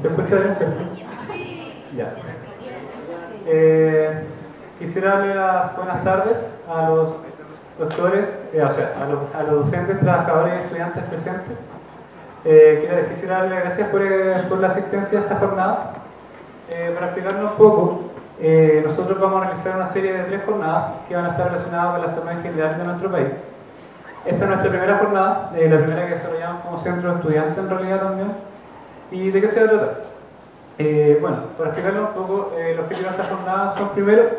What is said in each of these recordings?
¿Se escucha bien, cierto? Ya. Quisiera darle las buenas tardes a los doctores, a los docentes, trabajadores y estudiantes presentes. Quisiera darle gracias por la asistencia a esta jornada. Para explicarnos un poco, nosotros vamos a realizar una serie de 3 jornadas que van a estar relacionadas con la salud en general de nuestro país. Esta es nuestra primera jornada, la primera que desarrollamos como centro de estudiantes en realidad también. ¿Y de qué se va a tratar? Bueno, para explicarlo un poco, los objetivos de esta jornada son primero,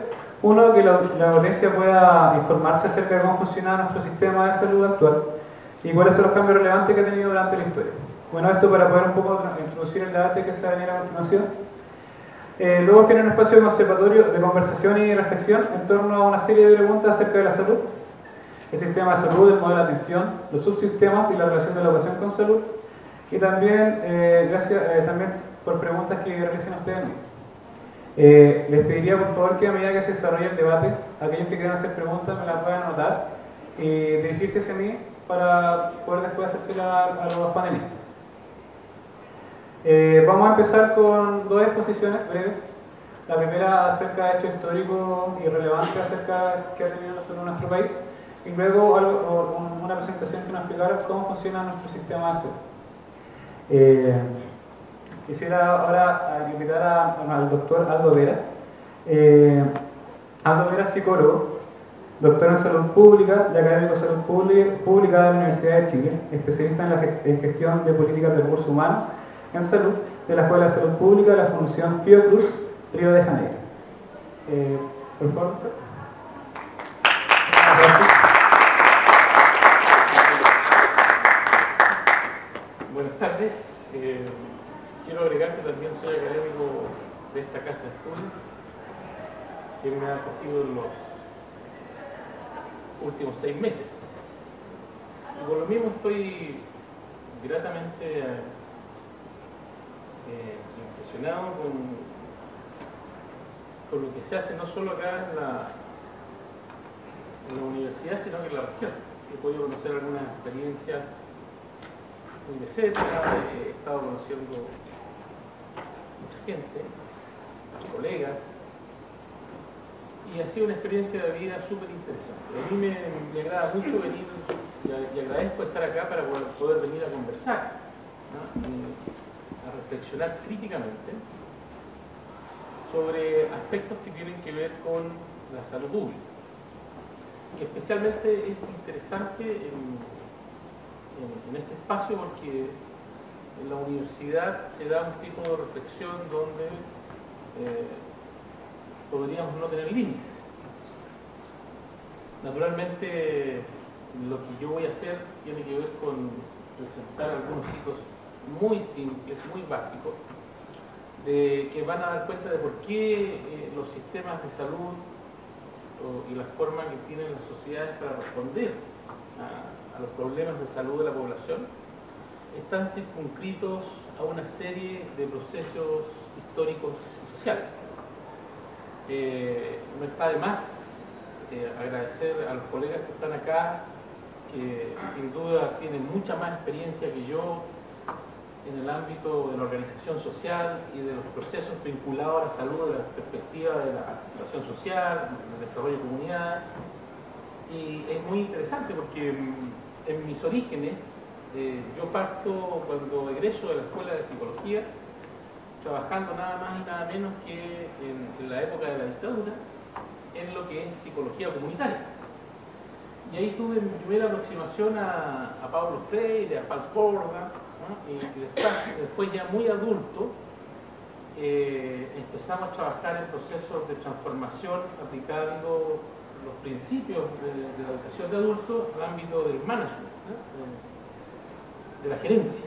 uno, que la audiencia pueda informarse acerca de cómo funciona nuestro sistema de salud actual y cuáles son los cambios relevantes que ha tenido durante la historia. Bueno, esto para poder un poco introducir el debate que se va a venir a continuación. Luego genera un espacio de conservatorio, de conversación y reflexión en torno a una serie de preguntas acerca de la salud, el sistema de salud, el modelo de atención, los subsistemas y la relación de la educación con salud, y también, también por preguntas que realicen ustedes mismos. Les pediría por favor que a medida que se desarrolle el debate, aquellos que quieran hacer preguntas me las puedan anotar y dirigirse hacia mí para poder después hacérsela a los panelistas. Vamos a empezar con 2 exposiciones breves. La primera acerca de hechos históricos y relevantes acerca que ha tenido la salud en nuestro país, y luego una presentación que nos explicara cómo funciona nuestro sistema de salud. Quisiera ahora invitar al doctor Aldo Vera. Aldo Vera es psicólogo, doctor en salud pública y académico de salud pública de la Universidad de Chile, especialista en gestión de políticas de recursos humanos en salud de la Escuela de Salud Pública de la Fundación Fiocruz, Río de Janeiro. Por favor, doctor. Buenas tardes. Quiero agregar que también soy académico de esta casa de estudio, que me ha acogido en los últimos 6 meses. Y por lo mismo estoy gratamente impresionado con lo que se hace no solo acá en la universidad, sino que en la región. He podido conocer algunas experiencias muy de cerca, he estado conociendo mucha gente, colegas, y ha sido una experiencia de vida súper interesante. A mí me agrada mucho venir y agradezco estar acá para poder venir a conversar, ¿no? A reflexionar críticamente sobre aspectos que tienen que ver con la salud pública. Y especialmente es interesante en este espacio porque en la universidad se da un tipo de reflexión donde podríamos no tener límites. Naturalmente, lo que yo voy a hacer tiene que ver con presentar algunos hitos muy simples, muy básicos, que van a dar cuenta de por qué los sistemas de salud y la forma que tienen las sociedades para responder a los problemas de salud de la población están circunscritos a una serie de procesos históricos y sociales. No está de más agradecer a los colegas que están acá, que sin duda tienen mucha más experiencia que yo en el ámbito de la organización social y de los procesos vinculados a la salud de la perspectiva de la situación social, del desarrollo de comunidad. Y es muy interesante porque en mis orígenes, yo parto cuando egreso de la Escuela de Psicología, trabajando nada más y nada menos que en la época de la dictadura, en lo que es psicología comunitaria. Y ahí tuve mi primera aproximación a Paulo Freire, a Paz Borda, ¿no? Y después ya muy adulto, empezamos a trabajar en procesos de transformación aplicando los principios de la educación de adultos al ámbito del management, ¿no? De la gerencia.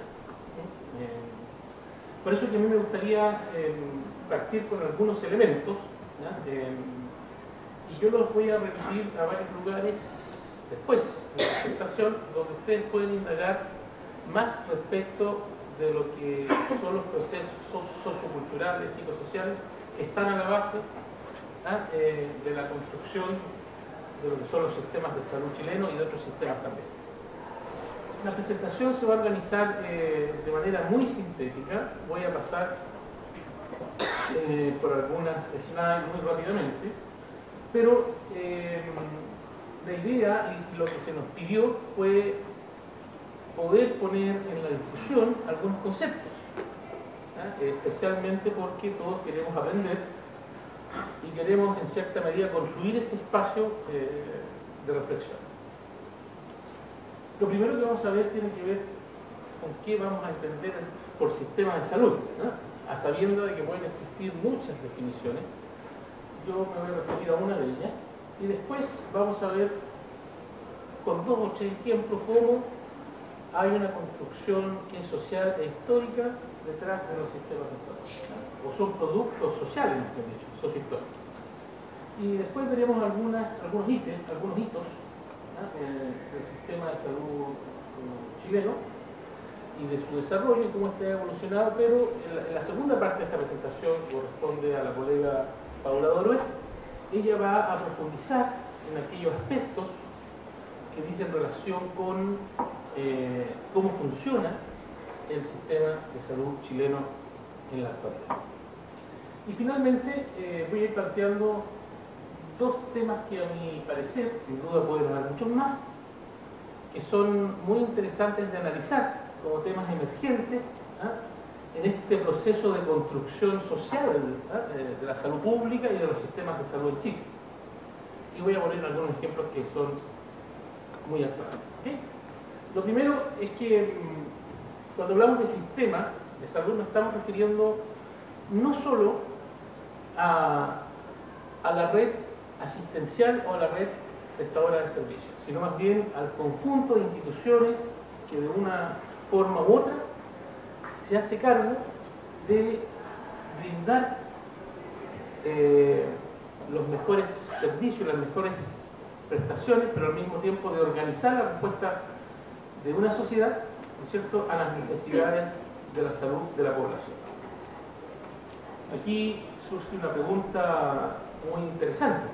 Por eso que a mí me gustaría partir con algunos elementos, y yo los voy a repetir a varios lugares después de la presentación, donde ustedes pueden indagar más respecto de lo que son los procesos socioculturales, psicosociales, que están a la base de la construcción de lo que son los sistemas de salud chilenos y de otros sistemas también. La presentación se va a organizar de manera muy sintética. Voy a pasar por algunas slides muy rápidamente, pero la idea y lo que se nos pidió fue poder poner en la discusión algunos conceptos, especialmente porque todos queremos aprender y queremos en cierta medida construir este espacio de reflexión. Lo primero que vamos a ver tiene que ver con qué vamos a entender por sistema de salud, a sabienda de que pueden existir muchas definiciones. Yo me voy a referir a una de ellas y después vamos a ver con 2 o 3 ejemplos cómo hay una construcción que es social e histórica detrás de los sistemas de salud, o son productos sociales, mejor dicho, sociohistóricos. Y después veremos algunos hitos del sistema de salud chileno y de su desarrollo y cómo este ha evolucionado, pero en la segunda parte de esta presentación, que corresponde a la colega Paula Dorué, ella va a profundizar en aquellos aspectos que dicen relación con cómo funciona el sistema de salud chileno en la actualidad. Y finalmente voy a ir planteando 2 temas que a mi parecer, sin duda pueden haber muchos más, que son muy interesantes de analizar como temas emergentes en este proceso de construcción social de la salud pública y de los sistemas de salud en Chile. Y voy a poner algunos ejemplos que son muy actuales. ¿Okay? Lo primero es que cuando hablamos de sistema de salud nos estamos refiriendo no solo a la red asistencial o a la red prestadora de servicios, sino más bien al conjunto de instituciones que de una forma u otra se hace cargo de brindar los mejores servicios, las mejores prestaciones, pero al mismo tiempo de organizar la respuesta de una sociedad, ¿no es cierto?, a las necesidades de la salud de la población. Aquí surge una pregunta muy interesante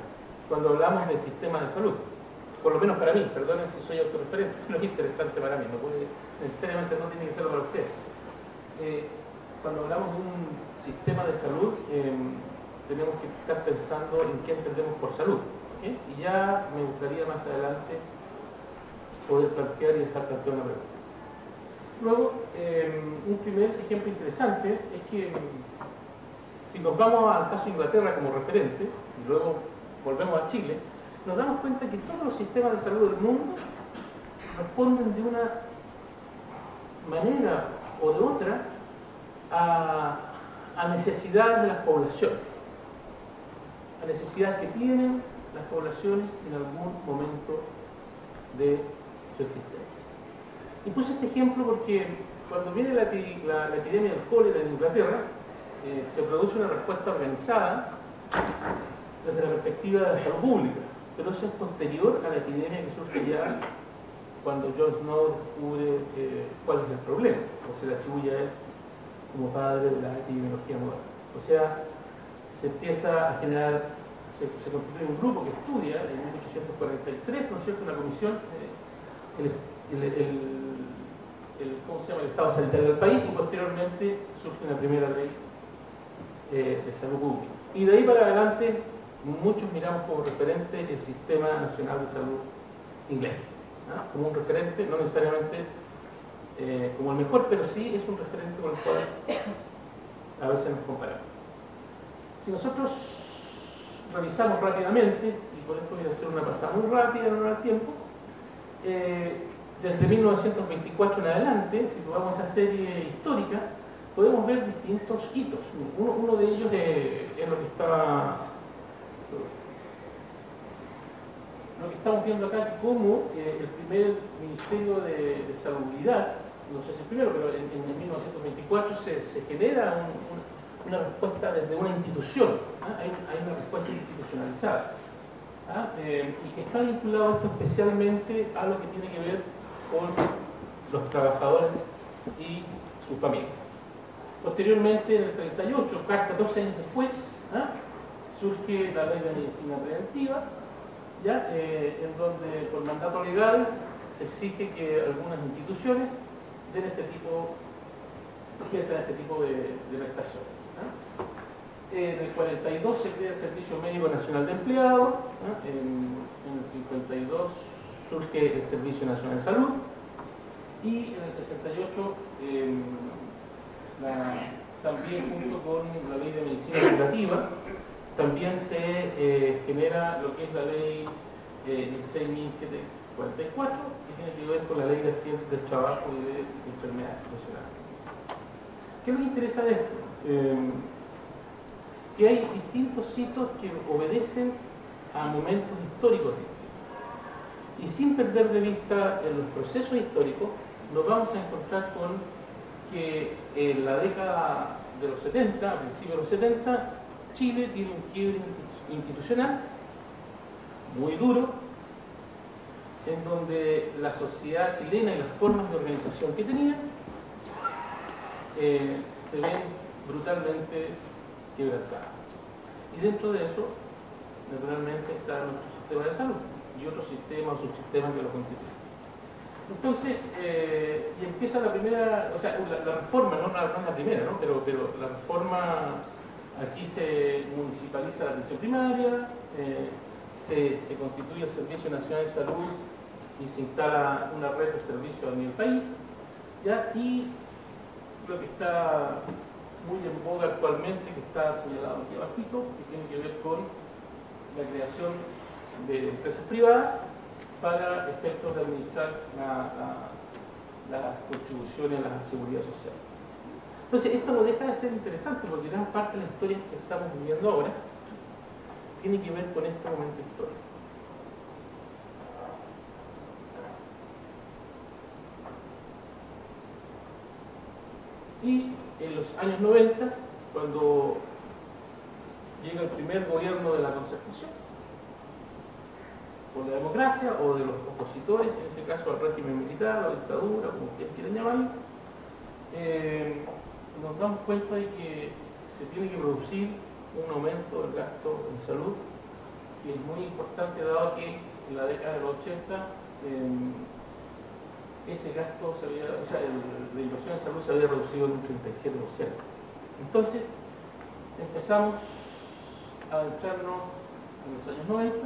cuando hablamos del sistema de salud, por lo menos para mí, perdonen si soy autorreferente, no es interesante para mí, necesariamente no tiene que serlo para ustedes. Cuando hablamos de un sistema de salud, tenemos que estar pensando en qué entendemos por salud, ¿okay? Y ya me gustaría más adelante poder plantear y dejar plantear una pregunta. Luego, un primer ejemplo interesante es que si nos vamos al caso de Inglaterra como referente, y luego volvemos a Chile, nos damos cuenta que todos los sistemas de salud del mundo responden de una manera o de otra a necesidades de las poblaciones, a necesidades que tienen las poblaciones en algún momento de su existencia. Y puse este ejemplo porque cuando viene la epidemia del cólera en Inglaterra, se produce una respuesta organizada desde la perspectiva de la salud pública, pero eso es posterior a la epidemia que surge ya cuando John Snow descubre cuál es el problema, o se le atribuye a él como padre de la epidemiología moderna. O sea, se empieza a generar, se constituye un grupo que estudia en 1843, ¿no es cierto?, una comisión, ¿cómo se llama?, el estado sanitario del país, y posteriormente surge una primera ley de salud pública. Y de ahí para adelante, muchos miramos como referente el Sistema Nacional de Salud inglés, como un referente, no necesariamente como el mejor, pero sí es un referente con el cual a veces nos comparamos. Si nosotros revisamos rápidamente, y por esto voy a hacer una pasada muy rápida, no da tiempo, desde 1924 en adelante, si tomamos esa serie histórica, podemos ver distintos hitos. Uno de ellos es lo que estamos viendo acá, como el primer Ministerio de Salubridad, no sé si el primero, pero en 1924 se genera una respuesta desde una institución, hay una respuesta institucionalizada, y que está vinculado esto especialmente a lo que tiene que ver con los trabajadores y sus familias. Posteriormente, en el 38, 14 años después, surge la ley de medicina preventiva, en donde por mandato legal se exige que algunas instituciones den ejerzan este tipo de prestaciones. En el 42 se crea el Servicio Médico Nacional de Empleados, en el 52 surge el Servicio Nacional de Salud y en el 68 también junto con la Ley de Medicina Educativa también se genera lo que es la Ley 16.744, que tiene que ver con la Ley de Accidentes del Trabajo y de Enfermedades Profesionales. ¿Qué es lo que interesa de esto? Que hay distintos hitos que obedecen a momentos históricos distintos. Y sin perder de vista en los procesos históricos, nos vamos a encontrar con que en la década de los 70, a principios de los 70, Chile tiene un quiebre institucional muy duro, en donde la sociedad chilena y las formas de organización que tenía se ven brutalmente quebrantadas. Y dentro de eso, naturalmente, está nuestro sistema de salud y otros sistemas o subsistemas que lo constituyen. Entonces, y empieza la primera, o sea, la reforma, no la primera, ¿no? Pero la reforma, aquí se municipaliza la atención primaria, se constituye el Servicio Nacional de Salud y se instala una red de servicios a nivel país, ¿ya? Y lo que está muy en boga actualmente, que está señalado aquí abajito, que tiene que ver con la creación de empresas privadas para efectos de administrar las contribuciones a la seguridad social. Entonces, esto no deja de ser interesante porque gran parte de la historia que estamos viviendo ahora tiene que ver con este momento histórico. Y en los años 90, cuando llega el primer gobierno de la Concertación, por la democracia o de los opositores, en ese caso al régimen militar o dictadura, como ustedes quieren llamarlo, nos damos cuenta de que se tiene que producir un aumento del gasto en salud, que es muy importante dado que en la década de los 80 ese gasto la inversión en salud se había reducido en un 37%. Entonces empezamos a adentrarnos en los años 90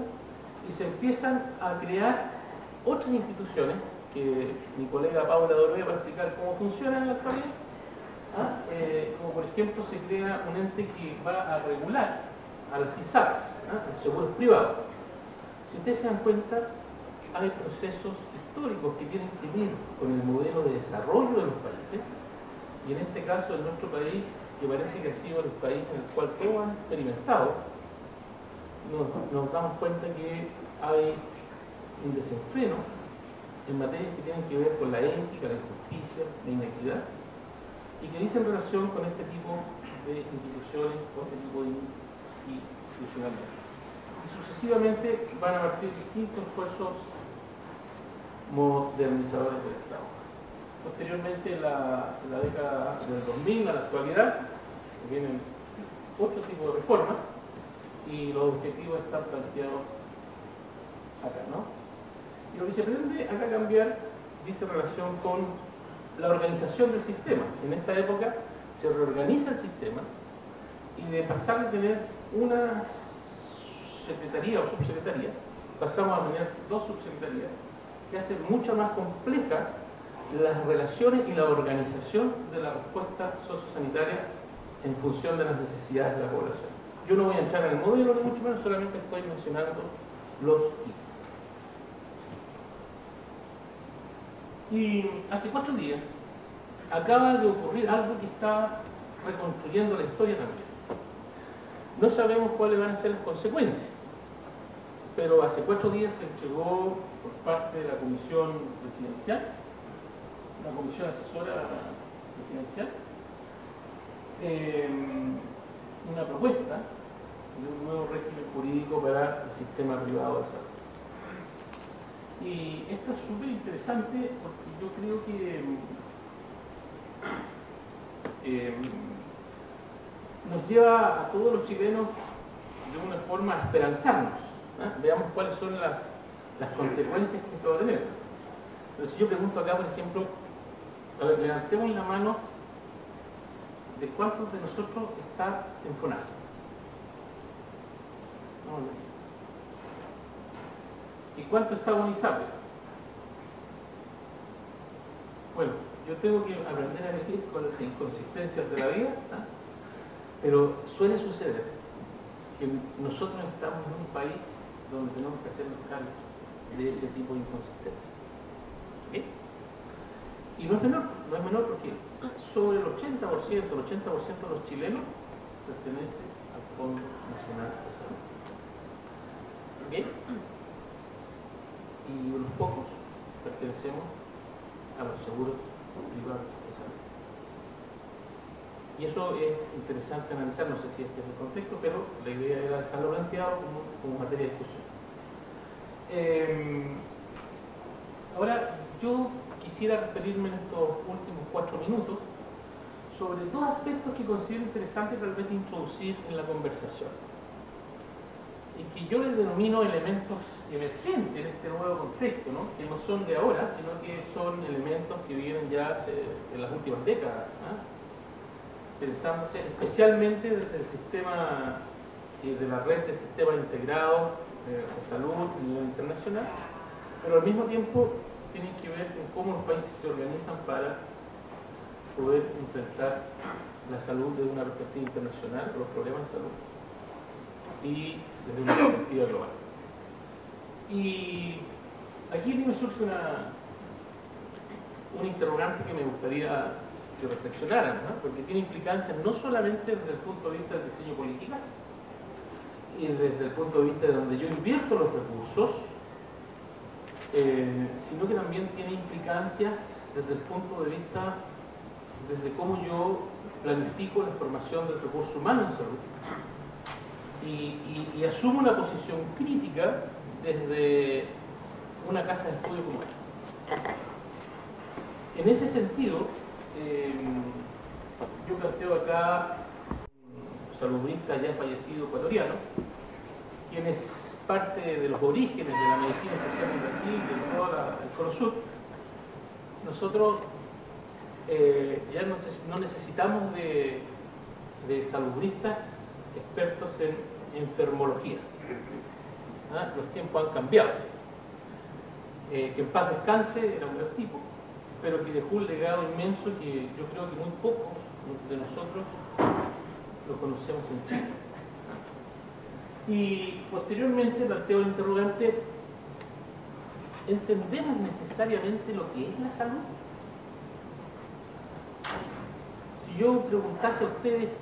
y se empiezan a crear otras instituciones que mi colega Paula Doré va a explicar cómo funcionan en la actualidad. Como por ejemplo se crea un ente que va a regular a las ISAPRES, los seguros privados. Si ustedes se dan cuenta, hay procesos históricos que tienen que ver con el modelo de desarrollo de los países, y en este caso en nuestro país, que parece que ha sido el país en el cual todos han experimentado, nos damos cuenta que hay un desenfreno en materias que tienen que ver con la ética, la injusticia, la inequidad, y que dicen relación con este tipo de instituciones, con este tipo de institucionalidad. Y sucesivamente van a partir distintos esfuerzos modernizadores del Estado. Posteriormente, en la década del 2000 a la actualidad, vienen otro tipo de reformas y los objetivos están planteados acá, ¿no? Y lo que se pretende acá cambiar dice relación con la organización del sistema. En esta época se reorganiza el sistema y de pasar de tener una secretaría o subsecretaría, pasamos a tener dos subsecretarías que hacen mucho más compleja las relaciones y la organización de la respuesta sociosanitaria en función de las necesidades de la población. Yo no voy a entrar en el modelo, ni mucho menos, solamente estoy mencionando los hitos. Y hace 4 días acaba de ocurrir algo que está reconstruyendo la historia también. No sabemos cuáles van a ser las consecuencias, pero hace 4 días se entregó por parte de la Comisión Presidencial, la Comisión Asesora Presidencial, una propuesta de un nuevo régimen jurídico para el sistema privado de salud. Y esto es súper interesante porque yo creo que nos lleva a todos los chilenos de una forma a esperanzarnos. Veamos cuáles son las consecuencias que esto va a tener. Pero si yo pregunto acá, por ejemplo, a ver, levantemos la mano de cuántos de nosotros está en FONASA. No. ¿Y cuánto está en ISAPRE? Bueno, yo tengo que aprender a vivir con las inconsistencias de la vida, ¿no? Pero suele suceder que nosotros estamos en un país donde tenemos que hacernos cargo de ese tipo de inconsistencias. ¿Okay? Y no es menor porque sobre el 80% de los chilenos pertenece al Fondo Nacional de Salud. ¿Okay? Y unos pocos pertenecemos a los seguros privados de salud. Y eso es interesante analizar, no sé si este es el contexto, pero la idea era dejarlo planteado como materia de discusión. Ahora, yo quisiera referirme en estos últimos 4 minutos sobre 2 aspectos que considero interesantes tal vez de introducir en la conversación y que yo les denomino elementos emergentes en este nuevo contexto, ¿no? Que no son de ahora, sino que son elementos que vienen ya en las últimas décadas, ¿no? Pensándose especialmente desde el sistema de la red de sistemas integrados de salud a nivel internacional, pero al mismo tiempo tienen que ver con cómo los países se organizan para poder enfrentar la salud desde una perspectiva internacional, los problemas de salud, y desde una perspectiva global. Y aquí me surge una interrogante que me gustaría que reflexionaran, ¿no? Porque tiene implicancias no solamente desde el punto de vista del diseño político y desde el punto de vista de donde yo invierto los recursos, sino que también tiene implicancias desde el punto de vista desde cómo yo planifico la formación del recurso humano en salud y asumo una posición crítica desde una casa de estudio como esta. En ese sentido, yo planteo acá un salubrista ya fallecido ecuatoriano, quien es parte de los orígenes de la medicina social en Brasil, de todo el Cono Sur. Nosotros ya no necesitamos de salubristas expertos en enfermología. ¿Ah? Los tiempos han cambiado. Que en paz descanse era un gran tipo, pero que dejó un legado inmenso que yo creo que muy pocos de nosotros lo conocemos en Chile. Y posteriormente planteo el interrogante: ¿entendemos necesariamente lo que es la salud? Si yo preguntase a ustedes,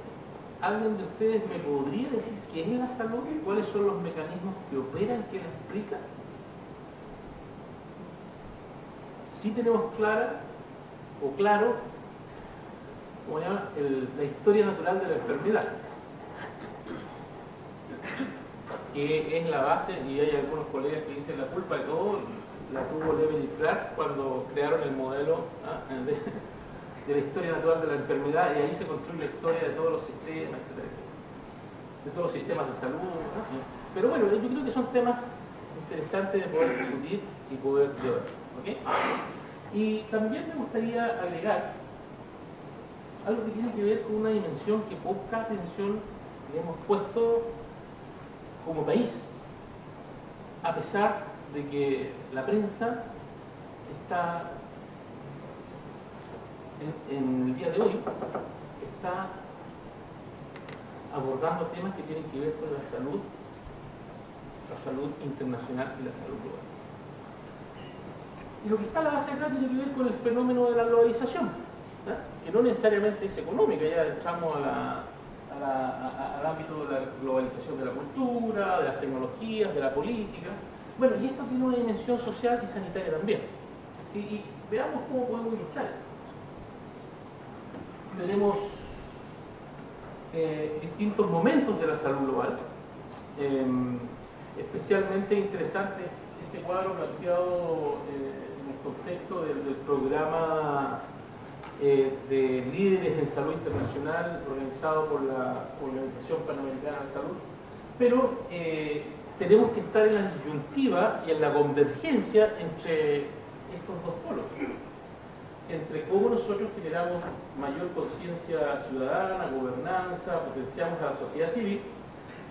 ¿alguien de ustedes me podría decir qué es la salud? ¿Cuáles son los mecanismos que operan, que la explican? Sí tenemos clara o claro, ¿cómo se llama? La historia natural de la enfermedad, que es la base, y hay algunos colegas que dicen la culpa de todo la tuvo Levin y Clark cuando crearon el modelo de la historia natural de la enfermedad, y ahí se construye la historia de todos los sistemas, etcétera, etcétera, de todos los sistemas de salud, ¿no? Pero bueno, yo creo que son temas interesantes de poder discutir y poder llevar, ¿okay? Y también me gustaría agregar algo que tiene que ver con una dimensión que poca atención le hemos puesto como país, a pesar de que la prensa está en el día de hoy está abordando temas que tienen que ver con la salud internacional y la salud global. Y lo que está a la base acá tiene que ver con el fenómeno de la globalización, ¿eh? Que no necesariamente es económica, ya entramos al ámbito de la globalización de la cultura, de las tecnologías, de la política. Bueno, y esto tiene una dimensión social y sanitaria también. Y veamos cómo podemos ilustrar esto. Tenemos distintos momentos de la salud global. Especialmente interesante este cuadro planteado en el contexto del programa de líderes en salud internacional organizado por la Organización Panamericana de Salud. Pero tenemos que estar en la disyuntiva y en la convergencia entre estos dos polos, entre cómo nosotros generamos mayor conciencia ciudadana, gobernanza, potenciamos a la sociedad civil,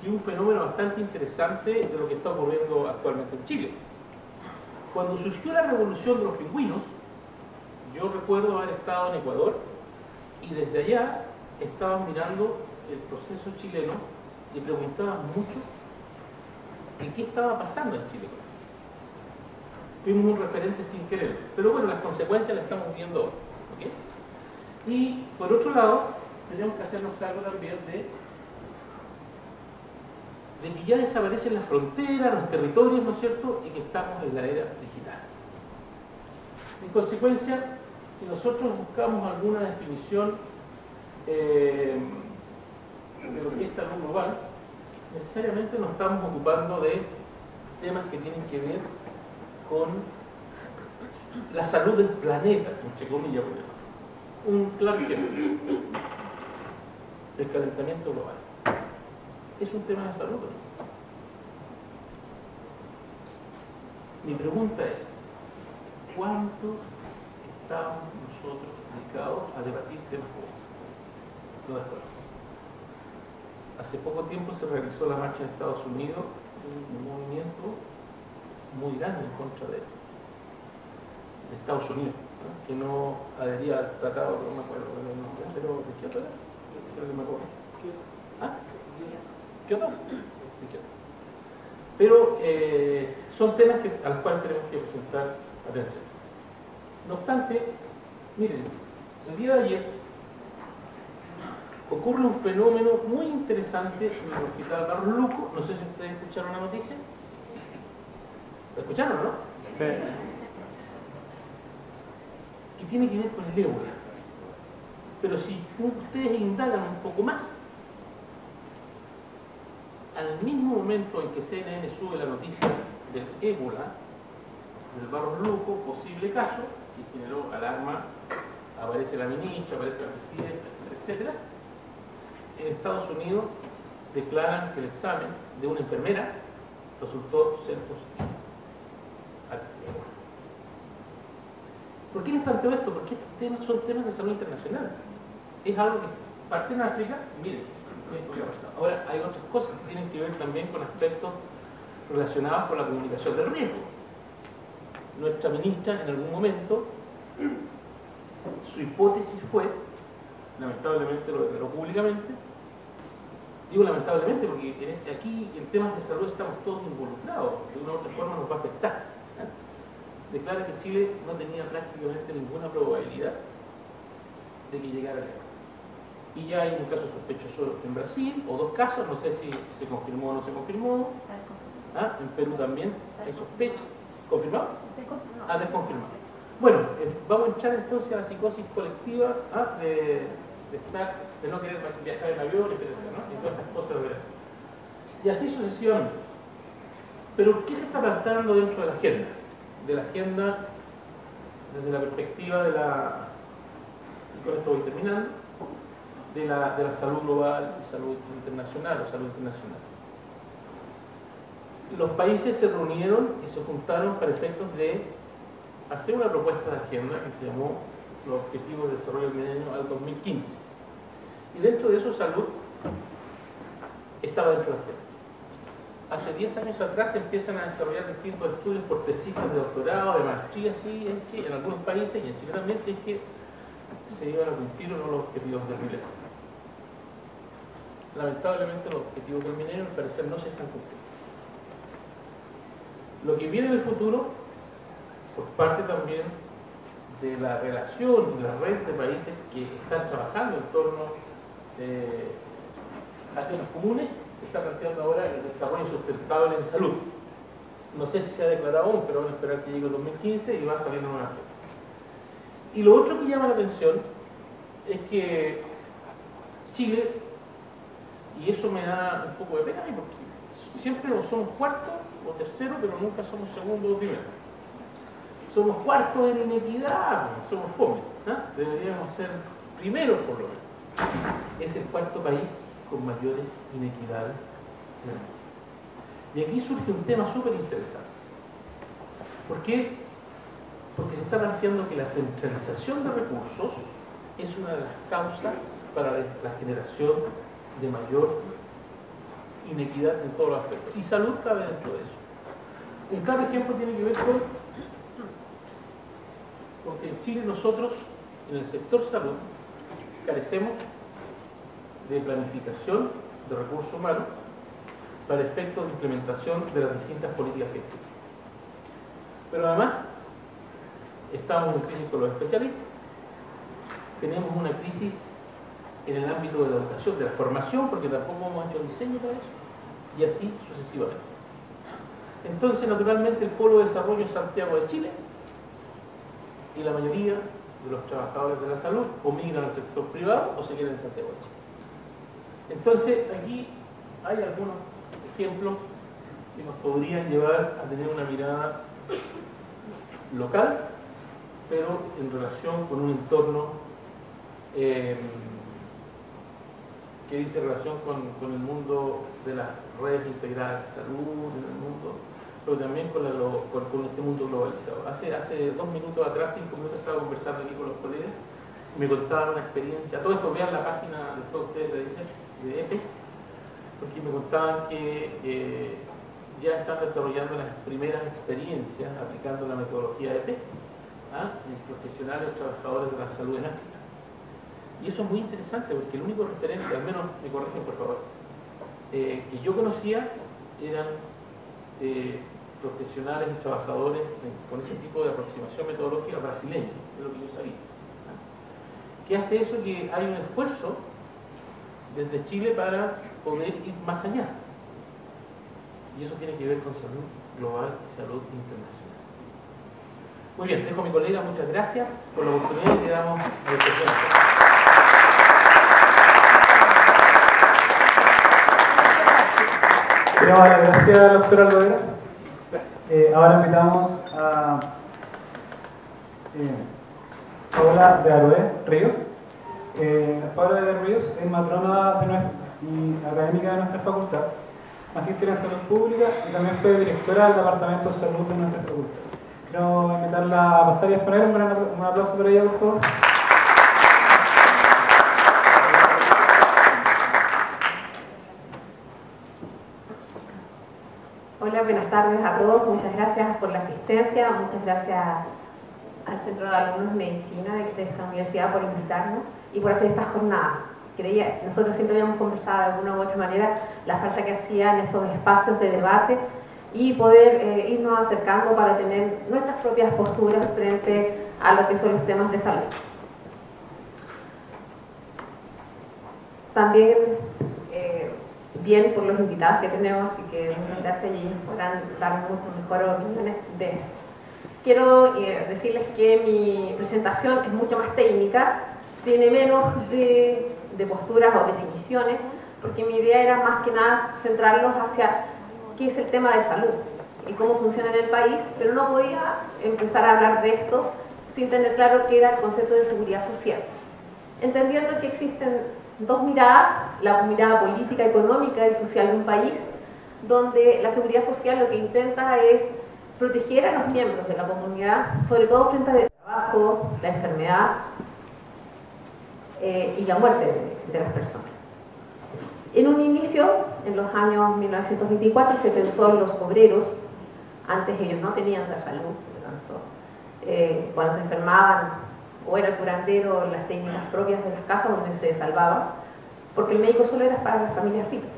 y un fenómeno bastante interesante de lo que está ocurriendo actualmente en Chile. Cuando surgió la revolución de los pingüinos, yo recuerdo haber estado en Ecuador y desde allá estaba mirando el proceso chileno y preguntaba mucho de qué estaba pasando en Chile. Fuimos un referente sin querer, pero bueno, las consecuencias las estamos viendo hoy. ¿Okay? Y por otro lado, tenemos que hacernos cargo también de que ya desaparecen las fronteras, los territorios, ¿no es cierto?, y que estamos en la era digital. En consecuencia, si nosotros buscamos alguna definición de lo que es salud global, necesariamente nos estamos ocupando de temas que tienen que ver con la salud del planeta, entre comillas, por ejemplo. Un claro ejemplo, el calentamiento global. Es un tema de salud, ¿no? Mi pregunta es, ¿cuánto estamos nosotros dedicados a debatir temas como estos? No de acuerdo. Hace poco tiempo se realizó la marcha en Estados Unidos, un movimiento muy grande en contra de Estados Unidos, ¿no?, que no adhería al tratado, no me acuerdo el nombre, pero ¿de qué otro era? Creo que me acuerdo. ¿Ah? ¿Kioto? De Kioto. Pero son temas a los cuales tenemos que presentar atención. No obstante, miren, el día de ayer ocurre un fenómeno muy interesante en el Hospital Barros Luco. No sé si ustedes escucharon la noticia. ¿La escucharon, no? Sí. Que tiene que ver con el ébola. Pero si ustedes indagan un poco más, al mismo momento en que CNN sube la noticia del ébola, del Barros Luco, posible caso, y generó alarma, aparece la ministra, aparece la presidenta, etcétera, en Estados Unidos declaran que el examen de una enfermera resultó ser positivo al ébola. ¿Por qué les planteo esto? Porque estos temas son temas de salud internacional. Es algo que parte en África, miren, esto que ha pasado. Ahora, hay otras cosas que tienen que ver también con aspectos relacionados con la comunicación del riesgo. Nuestra ministra, en algún momento, su hipótesis fue, lamentablemente lo declaró públicamente, digo lamentablemente porque aquí en temas de salud estamos todos involucrados, de una u otra forma nos va a afectar. Declara que Chile no tenía prácticamente ninguna probabilidad de que llegara a la guerra. Y ya hay un caso sospechoso en Brasil, o dos casos, no sé si se confirmó o no se confirmó. En Perú también hay sospecha. ¿Confirmado? Desconfirmado. Bueno, vamos a entrar entonces a la psicosis colectiva de no querer viajar en avión, etcétera, ¿no? Y todas estas cosas. Y así sucesivamente. Pero, ¿qué se está planteando dentro de la agenda? De la agenda desde la perspectiva de la, y con esto voy terminando, de la salud global y salud internacional o salud internacional. Los países se reunieron y se juntaron para efectos de hacer una propuesta de agenda que se llamó los Objetivos de Desarrollo del Milenio al 2015. Y dentro de eso salud estaba dentro de la agenda. Hace 10 años atrás se empiezan a desarrollar distintos estudios por tesitas de doctorado, de maestría, si es que en algunos países y en Chile también, si es que se iban a cumplir o no los objetivos del milenio. Lamentablemente los objetivos del milenio al parecer no se están cumpliendo. Lo que viene en el futuro, por parte también de la relación y la red de países que están trabajando en torno a temas comunes, se está planteando ahora el desarrollo sustentable en salud. No sé si se ha declarado aún, pero van a esperar que llegue el 2015 y va a salir nueva fecha. Y lo otro que llama la atención es que Chile, y eso me da un poco de pena, porque siempre o somos cuarto o tercero, pero nunca somos segundo o primero. Somos cuartos en inequidad, somos fome. Deberíamos ser primeros por lo menos. Es el cuarto país con mayores inequidades en el mundo. Y aquí surge un tema súper interesante. ¿Por qué? porque se está planteando que la centralización de recursos es una de las causas para la generación de mayor inequidad en todos los aspectos. Y salud cabe dentro de eso. Un claro ejemplo tiene que ver porque en Chile nosotros, en el sector salud, carecemos de planificación de recursos humanos para efectos de implementación de las distintas políticas que existen. Pero además, estamos en crisis con los especialistas, tenemos una crisis en el ámbito de la educación, de la formación, porque tampoco hemos hecho diseño para eso, y así sucesivamente. Entonces, naturalmente, el Polo de Desarrollo es Santiago de Chile, y la mayoría de los trabajadores de la salud o migran al sector privado o se quedan en Santiago de Chile. Entonces, aquí hay algunos ejemplos que nos podrían llevar a tener una mirada local, pero en relación con un entorno que dice relación con el mundo de las redes integradas de salud en el mundo, pero también con este mundo globalizado. Hace 2 minutos atrás, 5 minutos, estaba conversando aquí con los colegas y me contaban una experiencia. Todo esto vean la página, después ustedes le dicen, de EPES, porque me contaban que ya están desarrollando las primeras experiencias aplicando la metodología de EPES en profesionales o trabajadores de la salud en África. Y eso es muy interesante porque el único referente, al menos me corrigen por favor, que yo conocía eran profesionales y trabajadores con ese tipo de aproximación metodológica brasileña, es lo que yo sabía. ¿Qué hace eso? Que hay un esfuerzo desde Chile para poder ir más allá. Y eso tiene que ver con salud global y salud internacional. Muy bien, dejo a mi colega, muchas gracias por la oportunidad que damos a la expresión. Quiero dar las gracias a la doctora Alvadera. Ahora invitamos a Paola de Aroé Ríos. Paola de Ríos es matrona y académica de nuestra facultad, magíster en salud pública y también fue directora del departamento de salud de nuestra facultad. Quiero invitarla a pasar y a exponer. Un aplauso para ella, por favor. Hola, buenas tardes a todos. Muchas gracias por la asistencia. Muchas gracias al Centro de Alumnos de Medicina de esta universidad por invitarnos y por hacer esta jornada. Nosotros siempre habíamos conversado de alguna u otra manera la falta que hacían estos espacios de debate y poder irnos acercando para tener nuestras propias posturas frente a lo que son los temas de salud. También bien por los invitados que tenemos y que muchas gracias y ellos podrán dar muchas mejores opiniones de esto. Quiero decirles que mi presentación es mucho más técnica, tiene menos de posturas o definiciones, porque mi idea era más que nada centrarlos hacia qué es el tema de salud y cómo funciona en el país, pero no podía empezar a hablar de esto sin tener claro qué era el concepto de seguridad social. Entendiendo que existen dos miradas, la mirada política, económica y social de un país, donde la seguridad social lo que intenta es proteger a los miembros de la comunidad, sobre todo frente al trabajo, la enfermedad y la muerte de las personas. En un inicio, en los años 1924, se pensó en los obreros. Antes ellos no tenían la salud, por lo tanto, cuando se enfermaban, o era el curandero, las técnicas propias de las casas donde se salvaban, porque el médico solo era para las familias ricas.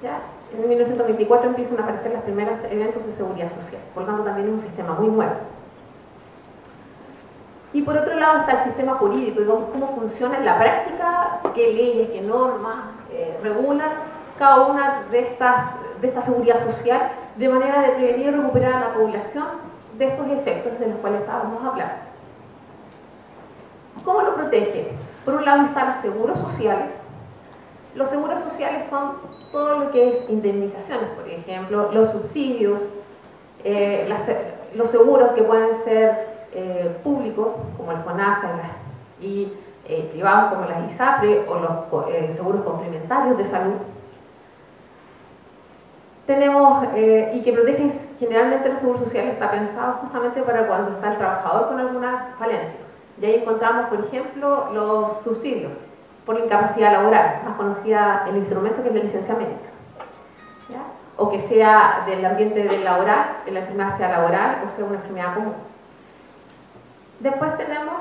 ¿Ya? En 1924 empiezan a aparecer los primeros eventos de seguridad social, por lo tanto también es un sistema muy nuevo. Y por otro lado está el sistema jurídico, digamos, cómo funciona en la práctica, qué leyes, qué normas regulan cada una de esta seguridad social, de manera de prevenir y recuperar a la población de estos efectos de los cuales estábamos hablando. ¿Cómo lo protege? Por un lado instala seguros sociales. Los seguros sociales son todo lo que es indemnizaciones, por ejemplo, los subsidios, los seguros que pueden ser públicos, como el FONASA y privados como las ISAPRE o los seguros complementarios de salud. Tenemos, y que protegen generalmente los seguros sociales, está pensado justamente para cuando está el trabajador con alguna falencia. Y ahí encontramos, por ejemplo, los subsidios por la incapacidad laboral, más conocida el instrumento que es la licencia médica. ¿Ya? O que sea del ambiente del laboral, que la enfermedad sea laboral o sea una enfermedad común. Después tenemos,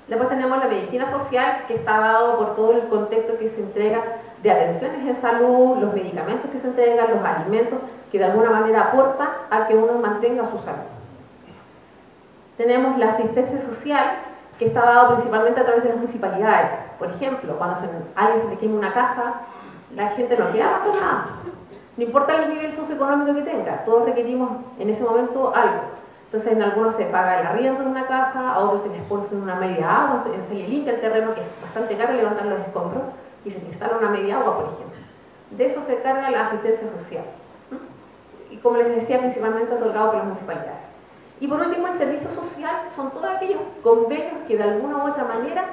Después tenemos la medicina social, que está dado por todo el contexto que se entrega de atenciones en salud, los medicamentos que se entregan, los alimentos que de alguna manera aportan a que uno mantenga su salud. Tenemos la asistencia social, que está dado principalmente a través de las municipalidades. Por ejemplo, cuando a alguien se le quema una casa, la gente no queda abandonada. No importa el nivel socioeconómico que tenga, todos requerimos en ese momento algo. Entonces en algunos se paga el arriendo de una casa, a otros se les pone una media agua, se le limpia el terreno, que es bastante caro levantar los escombros, y se instala una media agua, por ejemplo. De eso se carga la asistencia social. Y como les decía, principalmente otorgado por las municipalidades. Y por último, el servicio social son todos aquellos convenios que de alguna u otra manera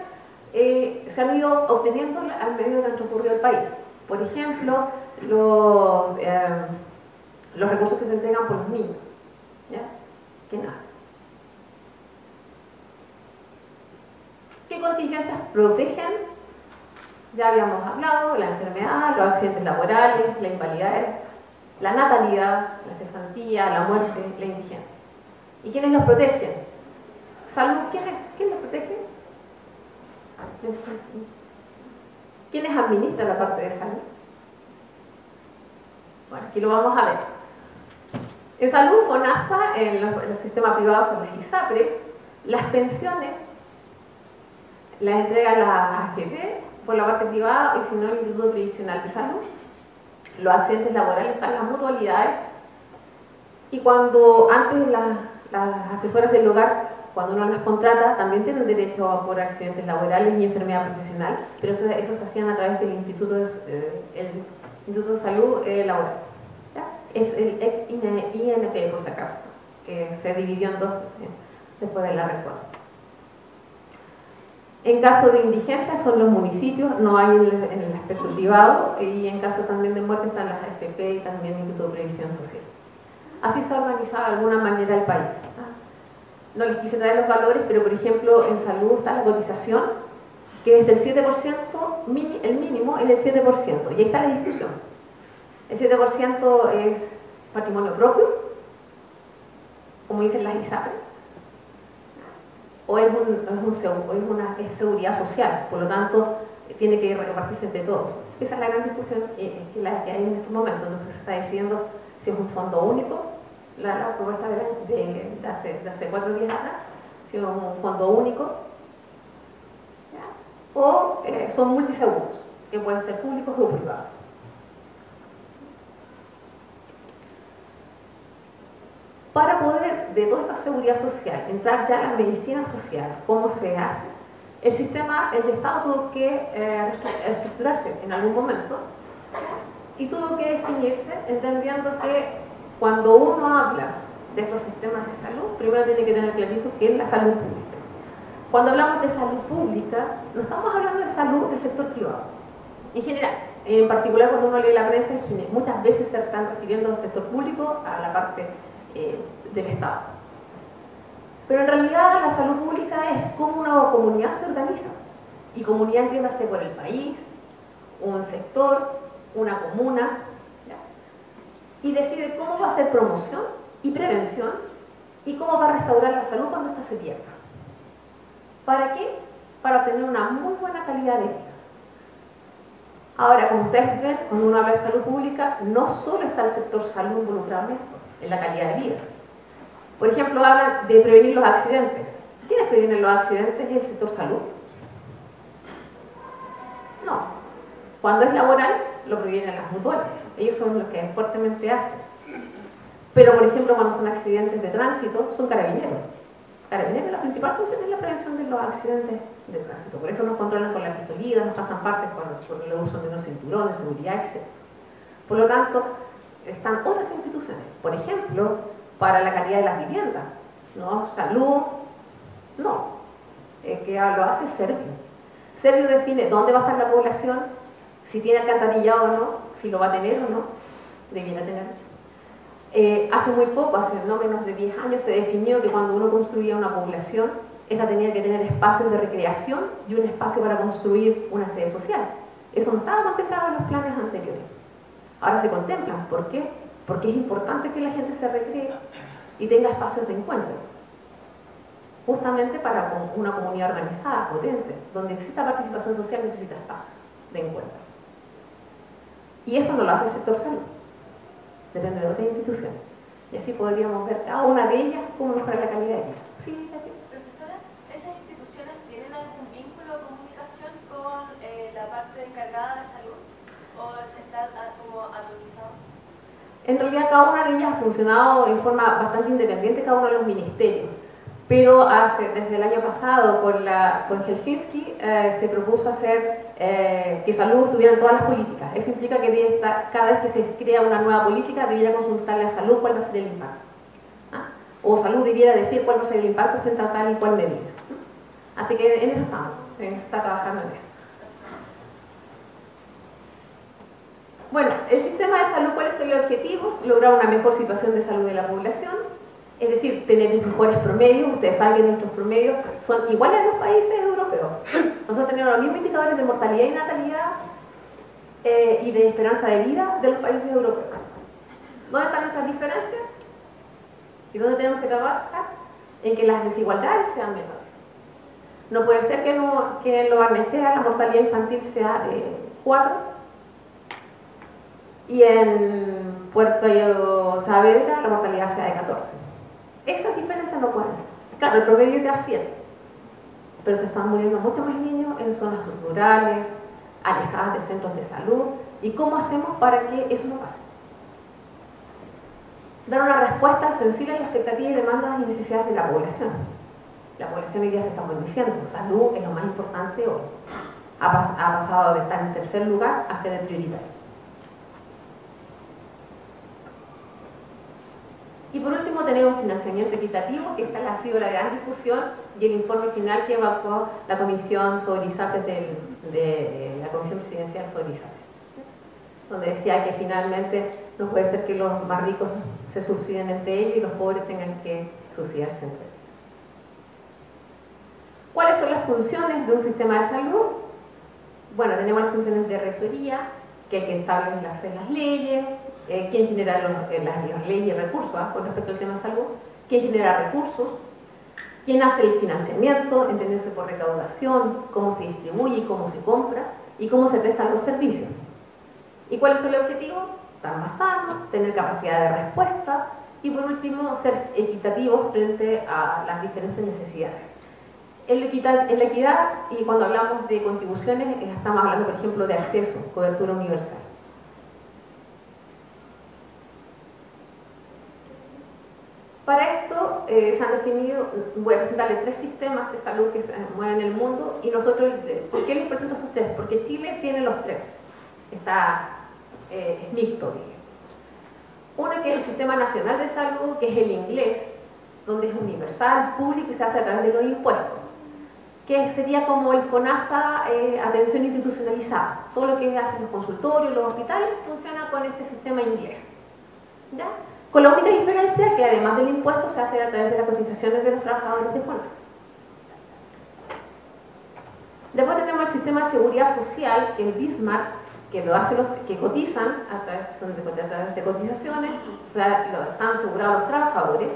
se han ido obteniendo al medida que han transcurrido el país. Por ejemplo, los recursos que se entregan por los niños, ¿ya? Que nacen. ¿Qué contingencias protegen? Ya habíamos hablado: la enfermedad, los accidentes laborales, la invalidez, la natalidad, la cesantía, la muerte, la indigencia. ¿Y quiénes los protegen? Salud, ¿quién los protege? ¿Quiénes administran la parte de salud? Bueno, aquí lo vamos a ver. En salud, FONASA, en el sistema privado son las ISAPRE, las pensiones las entregan las AFP por la parte privada y si no el Instituto Previsional de Salud. Los accidentes laborales están las mutualidades y cuando antes las asesoras del hogar, cuando uno las contrata, también tienen derecho por accidentes laborales y enfermedad profesional, pero eso se hacían a través del Instituto de Salud Laboral. ¿Ya? Es el INP, por si acaso, que se dividió en dos después de la reforma. En caso de indigencia son los municipios, no hay en el aspecto privado, y en caso también de muerte están las AFP y también el Instituto de Previsión Social. Así se ha organizado de alguna manera el país. No les quise traer los valores, pero por ejemplo en salud está la cotización, que es del 7%, el mínimo es del 7%, y ahí está la discusión. El 7% es patrimonio propio, como dicen las ISAPRE, o es seguridad social, por lo tanto tiene que repartirse entre todos. Esa es la gran discusión que hay en estos momentos. Entonces se está diciendo si es un fondo único, la propuesta de hace 4 días atrás, si es un fondo único, ¿ya? O son multiseguros, que pueden ser públicos o privados. Para poder, de toda esta seguridad social, entrar ya a la medicina social, ¿cómo se hace? El Estado tuvo que estructurarse en algún momento y tuvo que definirse entendiendo que cuando uno habla de estos sistemas de salud, primero tiene que tener clarito qué es la salud pública. Cuando hablamos de salud pública, no estamos hablando de salud del sector privado, en general. En particular, cuando uno lee la prensa, muchas veces se están refiriendo al sector público, a la parte del Estado. Pero en realidad la salud pública es cómo una comunidad se organiza. Y comunidad entiéndase por el país, un sector, una comuna, ¿ya? Y decide cómo va a hacer promoción y prevención y cómo va a restaurar la salud cuando ésta se pierda. ¿Para qué? Para obtener una muy buena calidad de vida. Ahora, como ustedes ven, cuando uno habla de salud pública, no solo está el sector salud involucrado en esto, en la calidad de vida. Por ejemplo, hablan de prevenir los accidentes. ¿Quiénes previenen los accidentes? ¿Es el sector salud? No. Cuando es laboral, lo previenen las mutuales. Ellos son los que fuertemente hacen. Pero, por ejemplo, cuando son accidentes de tránsito, son carabineros. Carabineros, la principal función es la prevención de los accidentes de tránsito. Por eso nos controlan con la pistolita, nos pasan partes por el uso de unos cinturones, seguridad, etc. Por lo tanto, están otras instituciones. Por ejemplo, para la calidad de las viviendas, ¿no? Salud, no. Que lo hace Servio. Servio define dónde va a estar la población, si tiene alcantarillado o no, si lo va a tener o no, debiera tener. Hace muy poco, hace no menos de 10 años, se definió que cuando uno construía una población, esta tenía que tener espacios de recreación y un espacio para construir una sede social. Eso no estaba contemplado en los planes anteriores. Ahora se contemplan. ¿Por qué? Porque es importante que la gente se recree y tenga espacios de encuentro. Justamente para una comunidad organizada, potente, donde exista participación social, necesita espacios de encuentro. Y eso no lo hace el sector salud. Depende de otras instituciones. Y así podríamos ver cada una de ellas cómo mejora la calidad de vida. Sí, profesora, ¿esas instituciones tienen algún vínculo o comunicación con la parte encargada de salud? ¿O está como atomizado? En realidad cada una de ellas ha funcionado en forma bastante independiente, cada uno de los ministerios. Pero desde el año pasado con Helsinki se propuso hacer que salud estuviera en todas las políticas. Eso implica que debe estar, cada vez que se crea una nueva política debiera consultarle a salud cuál va a ser el impacto. O salud debiera decir cuál va a ser el impacto frente a tal y cual medida. Así que en eso estamos, está trabajando en eso. Bueno, el sistema de salud, ¿cuáles son los objetivos? Lograr una mejor situación de salud de la población, es decir, tener mejores promedios. Ustedes saben que nuestros promedios son iguales a los países europeos. Nosotros tenemos los mismos indicadores de mortalidad y natalidad y de esperanza de vida de los países europeos. ¿Dónde están nuestras diferencias? ¿Y dónde tenemos que trabajar? En que las desigualdades sean menores. No puede ser que en Lo Barnechea la mortalidad infantil sea de 4 y en Puerto Saavedra la mortalidad sea de 14. Esas diferencias no pueden ser. Claro, el promedio es de 7, pero se están muriendo muchos más niños en zonas rurales, alejadas de centros de salud. ¿Y cómo hacemos para que eso no pase? Dar una respuesta sensible a las expectativas y demandas y necesidades de la población. La población hoy día se está diciendo, salud es lo más importante hoy. Ha pasado de estar en tercer lugar a ser el prioritario. Y por último, tener un financiamiento equitativo, que esta ha sido la gran discusión y el informe final que evacuó la Comisión sobre ISAPRES de la Comisión Presidencial sobre ISAPRES, donde decía que finalmente no puede ser que los más ricos se subsidien entre ellos y los pobres tengan que subsidiarse entre ellos. ¿Cuáles son las funciones de un sistema de salud? Bueno, tenemos las funciones de rectoría, que es el que establece las leyes, quién genera las leyes y recursos con respecto al tema de salud, quién genera recursos, quién hace el financiamiento, entendiéndose por recaudación, cómo se distribuye y cómo se compra, y cómo se prestan los servicios. ¿Y cuál es el objetivo? Estar más sanos, tener capacidad de respuesta y por último ser equitativos frente a las diferentes necesidades. En la equidad, y cuando hablamos de contribuciones, estamos hablando por ejemplo de acceso, cobertura universal. Para esto se han definido, voy a presentarles 3 sistemas de salud que se mueven en el mundo y nosotros, ¿por qué les presento estos 3? Porque Chile tiene los 3, es mixto. Uno que es el Sistema Nacional de Salud, que es el inglés, donde es universal, público y se hace a través de los impuestos, que sería como el FONASA, atención institucionalizada. Todo lo que hacen los consultorios, los hospitales, funciona con este sistema inglés. ¿Ya? Con la única diferencia que además del impuesto se hace a través de las cotizaciones de los trabajadores de FONASA. Después tenemos el sistema de seguridad social, que es el Bismarck, que lo hacen los que cotizan a través de cotizaciones, o sea, están asegurados los trabajadores,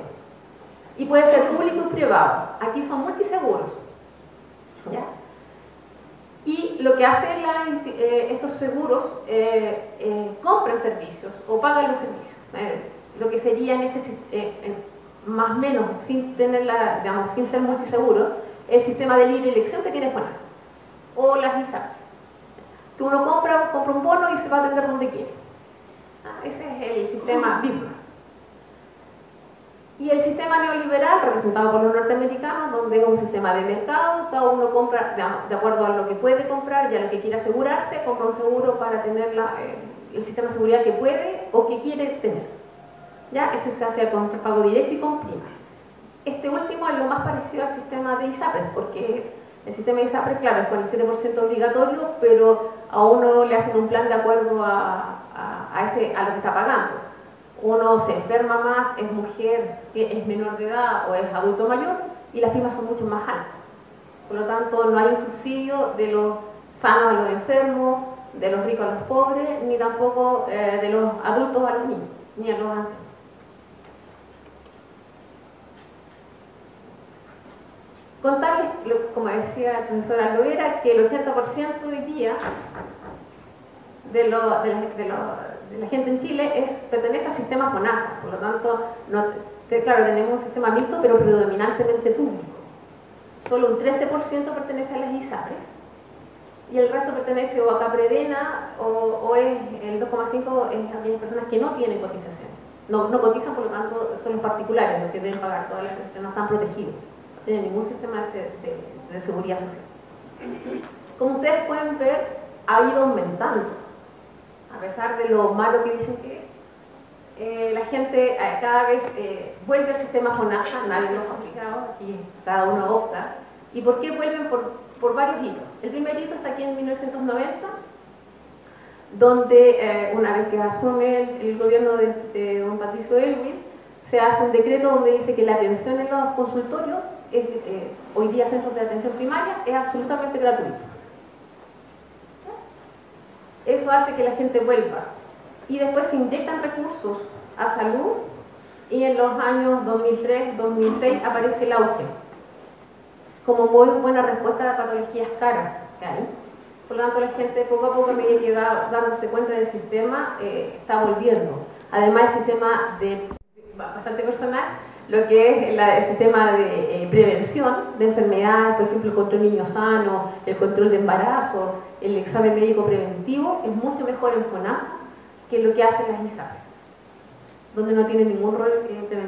y puede ser público y privado. Aquí son multiseguros. ¿Ya? Y lo que hacen estos seguros, compran servicios o pagan los servicios. Lo que sería en más o menos, sin tener sin ser multiseguro, el sistema de libre elección que tiene FONASA o las ISAPRES, que uno compra un bono y se va a atender donde quiere. Ese es el sistema Bismarck. Y el sistema neoliberal, representado por los norteamericanos, donde es un sistema de mercado, cada uno compra de acuerdo a lo que puede comprar y a lo que quiere asegurarse, compra un seguro para tener el sistema de seguridad que puede o que quiere tener. ¿Ya? Eso se hace con pago directo y con primas. Este último es lo más parecido al sistema de ISAPRES, porque el sistema de ISAPRES, claro, es con el 7% obligatorio, pero a uno le hacen un plan de acuerdo a lo que está pagando. Uno se enferma más, es mujer, es menor de edad o es adulto mayor y las primas son mucho más altas. Por lo tanto, no hay un subsidio de los sanos a los enfermos, de los ricos a los pobres, ni tampoco de los adultos a los niños, ni a los ancianos. Contarles, como decía el profesor Aldoera, que el 80% hoy día de la gente en Chile pertenece al sistema FONASA. Por lo tanto, claro, tenemos un sistema mixto, pero predominantemente público. Solo un 13% pertenece a las ISAPRES y el resto pertenece o a Caprevena o es el 2,5% es aquellas personas que no tienen cotización. No cotizan, por lo tanto, son los particulares los que deben pagar toda la pensión, no están protegidos. No tienen ningún sistema de seguridad social. Como ustedes pueden ver, ha ido aumentando. A pesar de lo malo que dicen que es, la gente cada vez vuelve al sistema FONASA, nadie los ha aplicado, aquí cada uno opta. ¿Y por qué vuelven? Por varios hitos. El primer hito está aquí en 1990, donde una vez que asume el gobierno de don Patricio Aylwin, se hace un decreto donde dice que la atención en los consultorios, hoy día centros de atención primaria, es absolutamente gratuita. Eso hace que la gente vuelva. Y después se inyectan recursos a salud y en los años 2003-2006 aparece el auge, como muy buena respuesta a patologías caras que hay. Por lo tanto, la gente poco a poco, a medida que va dándose cuenta del sistema, está volviendo. Además, el sistema bastante personal, lo que es el sistema de prevención de enfermedades, por ejemplo, el control niño sano, el control de embarazo, el examen médico preventivo, es mucho mejor en FONASA que lo que hacen las ISAPRES, donde no tienen ningún rol preventivo.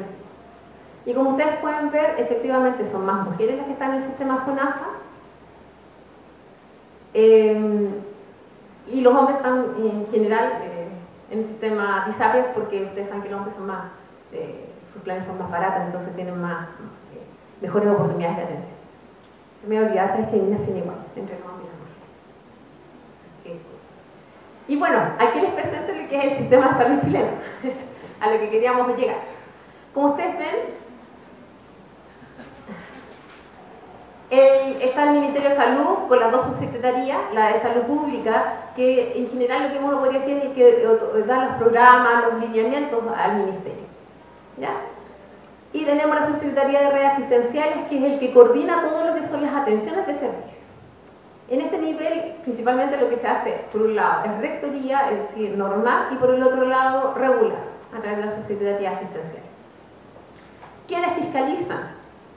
Y como ustedes pueden ver, efectivamente son más mujeres las que están en el sistema FONASA, y los hombres están en general en el sistema ISAPRES porque ustedes saben que los hombres son más, sus planes son más baratos, entonces tienen mejores oportunidades de atención. Se me olvidaba esa discriminación igual entre los hombres y las mujeres. Y bueno, aquí les presento lo que es el sistema de salud chileno, a lo que queríamos llegar. Como ustedes ven, está el Ministerio de Salud con las dos subsecretarías, la de Salud Pública, que en general lo que uno podría decir es el que da los programas, los lineamientos al Ministerio. ¿Ya? Y tenemos la subsecretaría de redes asistenciales, que es el que coordina todo lo que son las atenciones de servicio. En este nivel, principalmente lo que se hace, por un lado, es rectoría, es decir, normal, y por el otro lado, regular, a través de la subsecretaría asistencial. ¿Quiénes fiscalizan?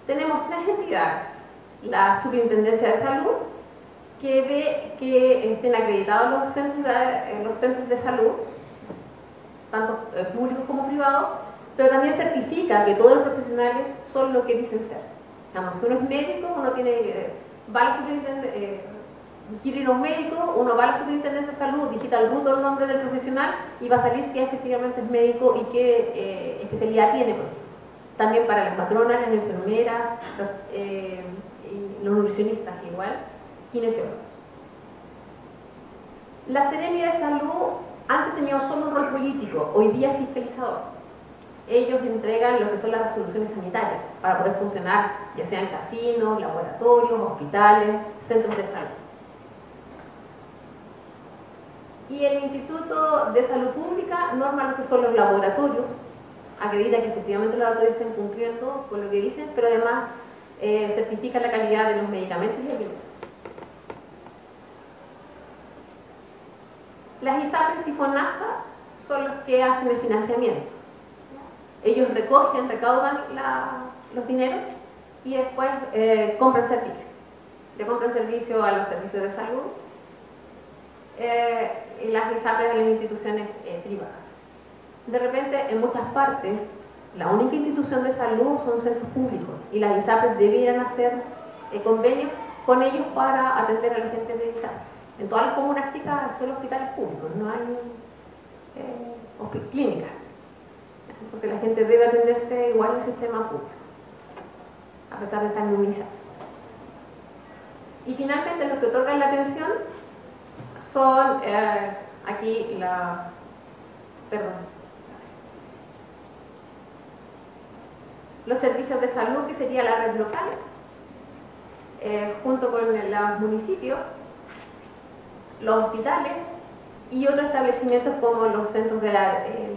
Tenemos tres entidades. La Superintendencia de Salud, que ve que estén acreditados los centros de salud, tanto públicos como privados, pero también certifica que todos los profesionales son lo que dicen ser. Digamos, si uno es médico, uno va a la superintendencia, quiere ir a un médico, uno va a la Superintendencia de Salud, digita el root o el nombre del profesional y va a salir si efectivamente es médico y qué especialidad tiene, por ejemplo. También para las matronas, las enfermeras, los nutricionistas igual, kinesiólogos. La Seremia de Salud antes tenía solo un rol político, hoy día es fiscalizador. Ellos entregan lo que son las resoluciones sanitarias para poder funcionar, ya sean casinos, laboratorios, hospitales, centros de salud. Y el Instituto de Salud Pública norma lo que son los laboratorios, acredita que efectivamente los laboratorios estén cumpliendo con lo que dicen, pero además certifica la calidad de los medicamentos y alimentos. Las ISAPRES y FONASA son los que hacen el financiamiento. Ellos recaudan los dineros y después compran servicios. Le compran servicio a los servicios de salud y las ISAPRES a las instituciones privadas. De repente, en muchas partes, la única institución de salud son centros públicos y las ISAPRES debieran hacer convenios con ellos para atender a la gente de ISAPRES. En todas las comunas chicas son hospitales públicos, no hay clínicas. Entonces la gente debe atenderse igual en el sistema público, a pesar de estar inmunizado. Y finalmente los que otorgan la atención son aquí los servicios de salud, que sería la red local, junto con los municipios, los hospitales y otros establecimientos como los centros de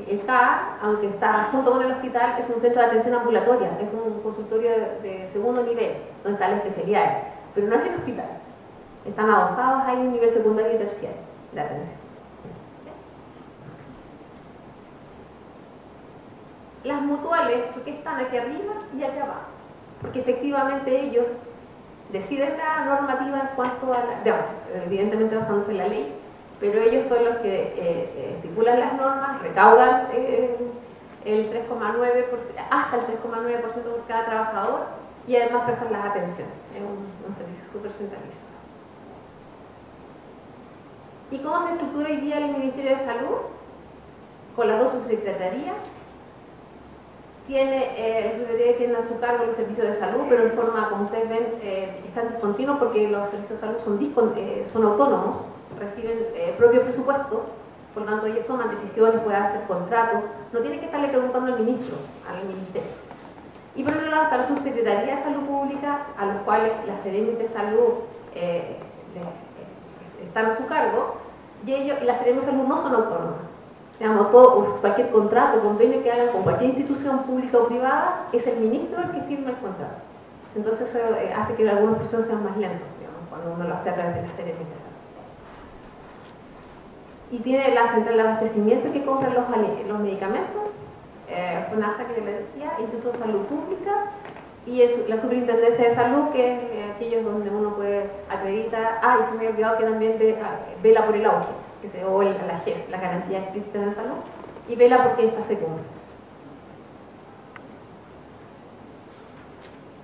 el CAA, aunque está junto con el hospital, es un centro de atención ambulatoria, es un consultorio de segundo nivel, donde están las especialidades, pero no es el hospital, están adosados ahí en nivel secundario y terciario de atención. Las mutuales, ¿por qué están aquí arriba y aquí abajo? Porque efectivamente ellos deciden la normativa en cuanto a evidentemente basándose en la ley, pero ellos son los que estipulan las normas, recaudan el 3,9%, hasta el 3,9% por cada trabajador, y además prestan las atenciones. Es un servicio súper centralizado. ¿Y cómo se estructura hoy día el Ministerio de Salud? Con las dos subsecretarías. La Secretaría tiene a su cargo los servicios de salud, pero en forma, como ustedes ven, están discontinuos porque los servicios de salud son autónomos, reciben propio presupuesto, por lo tanto ellos toman decisiones, pueden hacer contratos, no tienen que estarle preguntando al ministerio. Y por otro lado está la Subsecretaría de Salud Pública, a los cuales las Seremi de Salud están a su cargo, y las Seremi de Salud no son autónomas. Digamos, cualquier contrato o convenio que hagan con cualquier institución pública o privada, es el ministro el que firma el contrato. Entonces eso hace que algunos procesos sean más lentos, digamos, cuando uno lo hace a través de la Seremi de Salud. Y tiene la central de abastecimiento que compra los medicamentos, FONASA, que les decía, Instituto de Salud Pública, y la Superintendencia de Salud, que es aquellos donde uno puede acreditar. Y se me había olvidado que también vela por el auge, o la GES, la Garantía Explícita de Salud, y vela porque esta se cumple.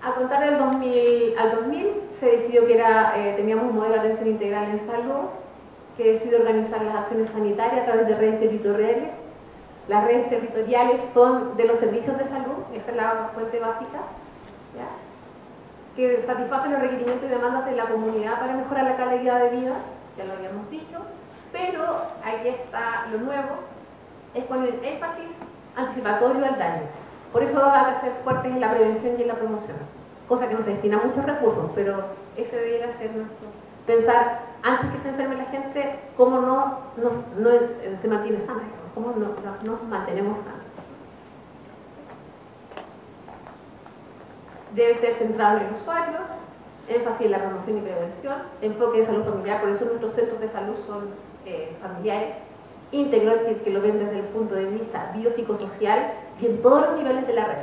A contar del 2000 al 2000 se decidió que teníamos un modelo de atención integral en salud, que decide organizar las acciones sanitarias a través de redes territoriales. Las redes territoriales son de los servicios de salud, esa es la fuente básica, ¿ya?, que satisfacen los requerimientos y demandas de la comunidad para mejorar la calidad de vida, ya lo habíamos dicho, pero aquí está lo nuevo, es poner énfasis anticipatorio al daño. Por eso hay que ser fuertes en la prevención y en la promoción, cosa que no se destina a muchos recursos, pero ese debería ser nuestro pensar antes que se enferme la gente, cómo no se mantiene sana, cómo nos mantenemos sanos. Debe ser centrado en el usuario, énfasis en la promoción y prevención, enfoque de salud familiar, por eso nuestros centros de salud son familiares, íntegro, es decir, que lo ven desde el punto de vista biopsicosocial y en todos los niveles de la red,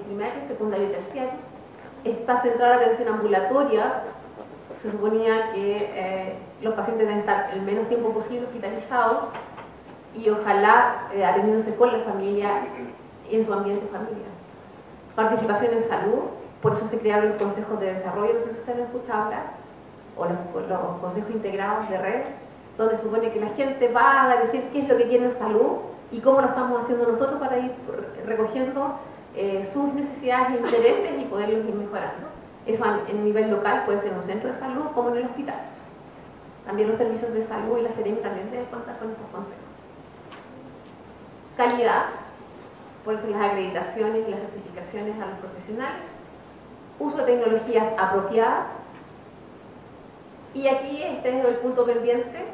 primario, secundario y terciario. Está centrada la atención ambulatoria. Se suponía que los pacientes deben estar el menos tiempo posible hospitalizados y ojalá atendiéndose con la familia y en su ambiente familiar. Participación en salud, por eso se crearon los consejos de desarrollo, no sé si ustedes han escuchado hablar, o los consejos integrados de red, donde se supone que la gente va a decir qué es lo que quiere en salud y cómo lo estamos haciendo nosotros para ir recogiendo sus necesidades e intereses y poderlos ir mejorando. Eso en nivel local puede ser en un centro de salud como en el hospital. También los servicios de salud y la Seremi también deben contar con estos consejos. Calidad, por eso las acreditaciones y las certificaciones a los profesionales. Uso de tecnologías apropiadas. Y aquí este es el punto pendiente.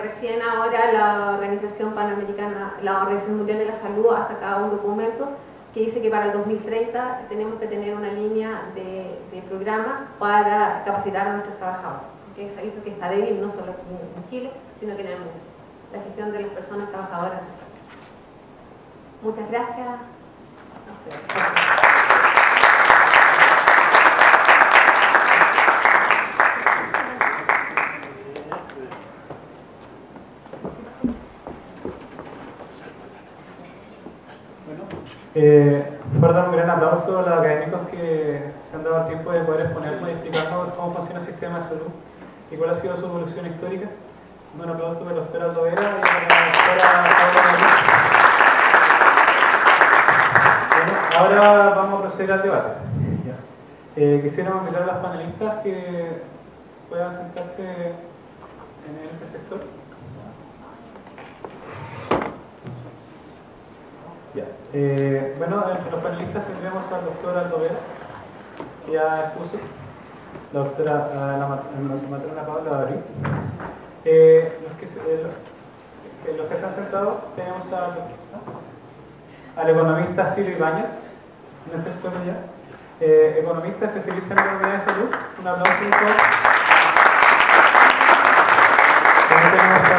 Recién ahora la Organización Panamericana, la Organización Mundial de la Salud ha sacado un documento que dice que para el 2030 tenemos que tener una línea de programa para capacitar a nuestros trabajadores, porque se ha visto que está débil no solo aquí en Chile, sino que en el mundo, la gestión de las personas trabajadoras de salud. Muchas gracias a ustedes. Fuerte un gran aplauso a los académicos que se han dado el tiempo de poder exponernos y explicarnos cómo funciona el sistema de salud y cuál ha sido su evolución histórica. Un aplauso para la doctora Aldo Vera y para la doctora Paula María. Bueno, ahora vamos a proceder al debate. Quisiéramos invitar a los panelistas que puedan sentarse en este sector. Ya. Bueno, entre los panelistas tendremos al doctor Aldo Vera, que ya expuso, la doctora la matrona Paula Darí. Los que se han sentado, tenemos al economista Silvio Ibáñez, en el sector de allá, economista especialista en economía de salud. Un aplauso, por favor. También tenemos a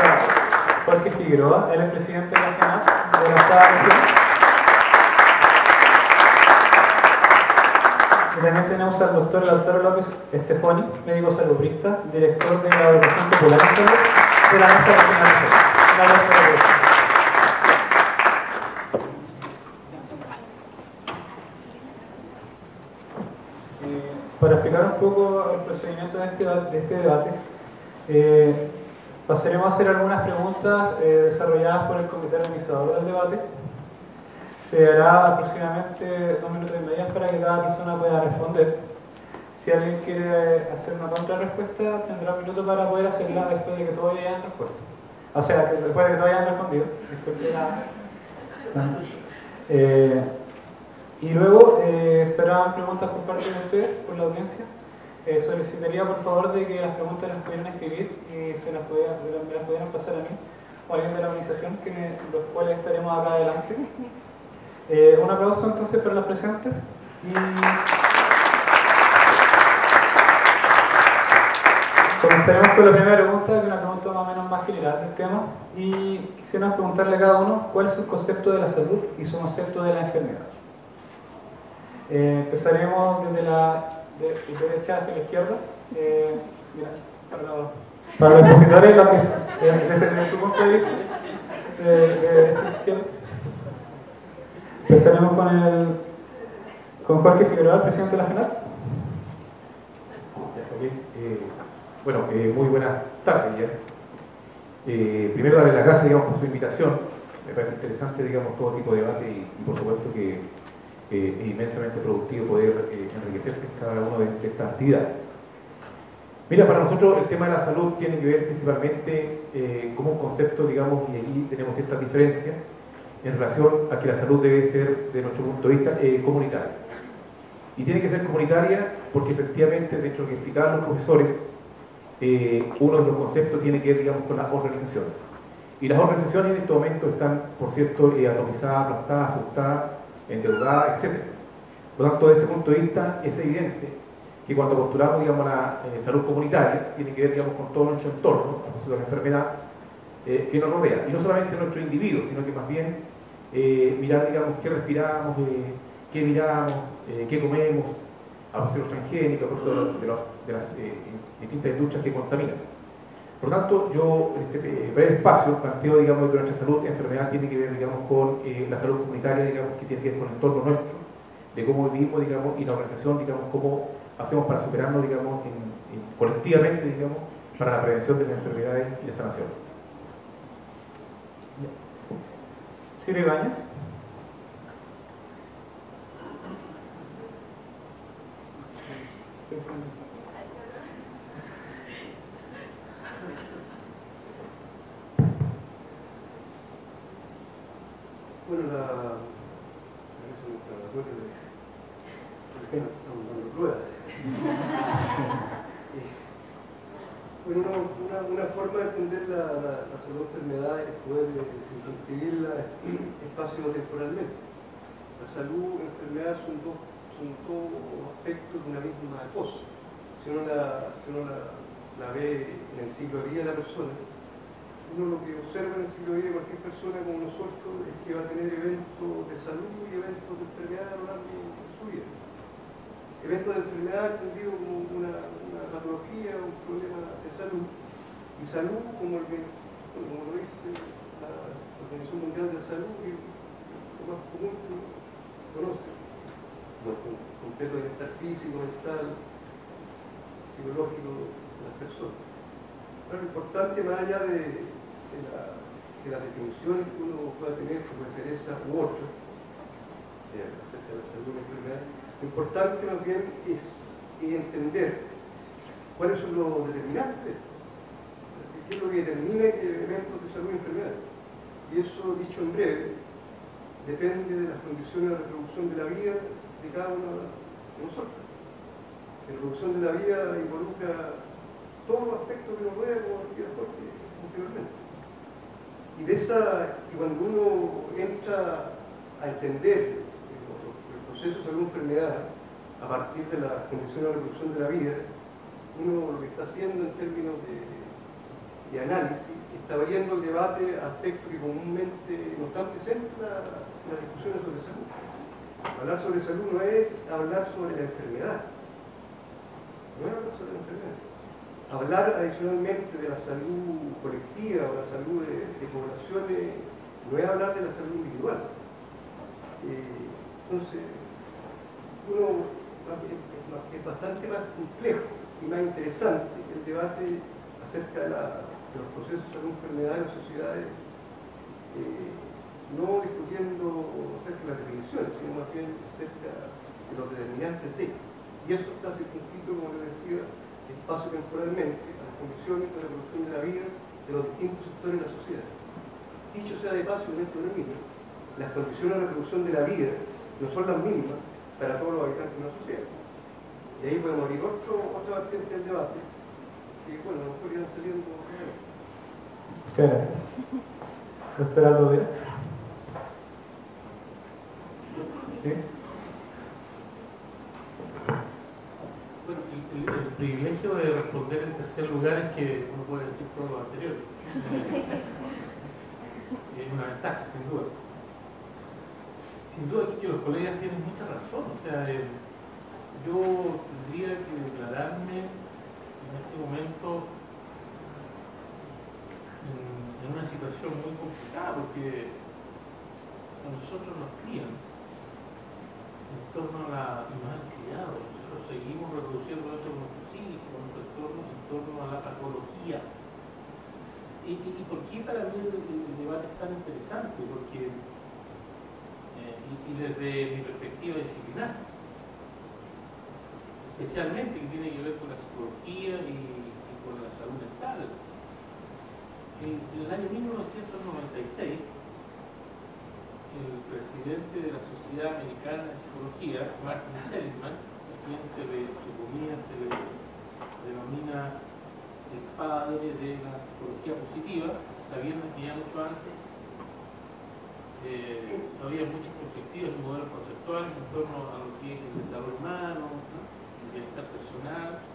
Jorge Figueroa, él es presidente de la FENAPS, de la octava región. Y también tenemos al doctor Lautaro López Estefoni, médico salubrista, director de la Educación Popular en Salud de la Mesa Regional de Salud. Un aplauso para todos. Para explicar un poco el procedimiento de este debate, pasaremos a hacer algunas preguntas desarrolladas por el comité organizador del debate. Se dará aproximadamente 2 minutos y medio para que cada persona pueda responder. Si alguien quiere hacer una contrarrespuesta, tendrá 1 minuto para poder hacerla después de que todos hayan respuesto. O sea, que después de que todos hayan respondido. Y luego serán preguntas por parte de ustedes, por la audiencia. Solicitaría por favor de que las preguntas las pudieran escribir y me las pudieran pasar a mí o a alguien de la organización, los cuales estaremos acá adelante. Un aplauso entonces para los presentes. Y comenzaremos con la primera pregunta, que es una pregunta más o menos más general del tema. Y quisiera preguntarle a cada uno cuál es su concepto de la salud y su concepto de la enfermedad. Empezaremos desde la derecha hacia la izquierda. Mira, para los expositores, desde su punto de vista, de derecha hacia izquierda. Empezaremos con Jorge Figueroa, el presidente de la FENAPS. Bueno, muy buenas tardes ya. Primero darle las gracias, digamos, por su invitación. Me parece interesante, digamos, todo tipo de debate y por supuesto que es inmensamente productivo poder enriquecerse en cada una de estas actividades. Mira, para nosotros el tema de la salud tiene que ver principalmente como un concepto, digamos, y aquí tenemos ciertas diferencias en relación a que la salud debe ser, de nuestro punto de vista, comunitaria. Y tiene que ser comunitaria porque efectivamente, de hecho, lo que explicaban los profesores, uno de los conceptos tiene que ver, digamos, con las organizaciones. Y las organizaciones en este momento están, por cierto, atomizadas, aplastadas, asustadas, endeudadas, etc. Por lo tanto, desde ese punto de vista, es evidente que cuando postulamos, digamos, la salud comunitaria, tiene que ver, digamos, con todo nuestro entorno, a propósito de la enfermedad que nos rodea. Y no solamente nuestro individuo, sino que más bien mirar, digamos, qué respiramos, qué miramos, qué comemos, a propósito de los transgénicos, a propósito de las distintas industrias que contaminan. Por lo tanto, yo en este breve espacio planteo, digamos, que nuestra salud, enfermedad tiene que ver, digamos, con la salud comunitaria, digamos, que tiene que ver con el entorno nuestro, de cómo vivimos, digamos, y la organización, digamos, cómo hacemos para superarnos, digamos, colectivamente, digamos, para la prevención de las enfermedades y la sanación. Silvio Ibáñez. Bueno, una forma de entender la salud enfermedad es poder circunscribirla espacio-temporalmente. La salud y la enfermedad son dos aspectos de una misma cosa. Si uno la ve en el ciclo de vida de la persona, uno lo que observa en el ciclo de vida de cualquier persona como nosotros es que va a tener eventos de salud y eventos de enfermedad a lo largo de su vida. Eventos de enfermedad entendido como una patología, un problema de salud, y salud como lo dice la Organización Mundial de la Salud, y lo más común que uno conoce, como completo bienestar físico, mental, psicológico de las personas. Pero lo importante, más allá de las definiciones que uno pueda tener, que puede ser esa u otra, acerca de la salud y la enfermedad, lo importante más bien es entender cuáles son los determinantes. ¿Qué qué es lo que determina eventos de salud y enfermedad. Y eso, dicho en breve, depende de las condiciones de reproducción de la vida de cada uno de nosotros. La reproducción de la vida involucra todos los aspectos que nos rodean, como decía Jorge anteriormente. Y cuando uno entra a entender el proceso de salud y enfermedad a partir de las condiciones de reproducción de la vida, uno lo que está haciendo en términos de análisis, está abriendo el debate a aspectos que comúnmente no están presentes en las discusiones sobre salud. Hablar sobre salud no es hablar sobre la enfermedad, no es hablar sobre la enfermedad. Hablar adicionalmente de la salud colectiva o la salud de poblaciones no es hablar de la salud individual. Entonces, es bastante más complejo y más interesante el debate acerca de los procesos de salud, enfermedad de las sociedades, no discutiendo acerca de las definiciones, sino más bien acerca de los determinantes de. Y eso está circunscrito, como les decía, espacio-temporalmente a las condiciones de reproducción de la vida de los distintos sectores de la sociedad. Dicho sea de paso, en esto termino, las condiciones de reproducción de la vida no son las mínimas para todos los habitantes de una sociedad. Y ahí podemos abrir otra vertiente del debate, que bueno, a lo mejor irán saliendo. Muchas gracias. Doctor Aldo Vera. ¿Sí? Bueno, el privilegio de responder en tercer lugar es que uno puede decir todo lo anterior. Es una ventaja, sin duda. Sin duda aquí que los colegas tienen mucha razón. O sea, yo tendría que declararme en este momento en una situación muy complicada, porque a nosotros nos crían en torno a la imagen criada. Nosotros seguimos reproduciendo eso con nuestros hijos, con nuestro entorno, en torno a la patología. ¿Y por qué para mí el debate es tan interesante? Porque, y desde mi perspectiva disciplinar, especialmente que tiene que ver con la psicología y con la salud mental. En el año 1996, el presidente de la Sociedad Americana de Psicología, Martin Seligman, a quien se le denomina el padre de la psicología positiva, sabiendo que ya mucho antes había muchas perspectivas y modelos conceptuales en torno a lo que es el desarrollo humano, ¿no? El bienestar personal.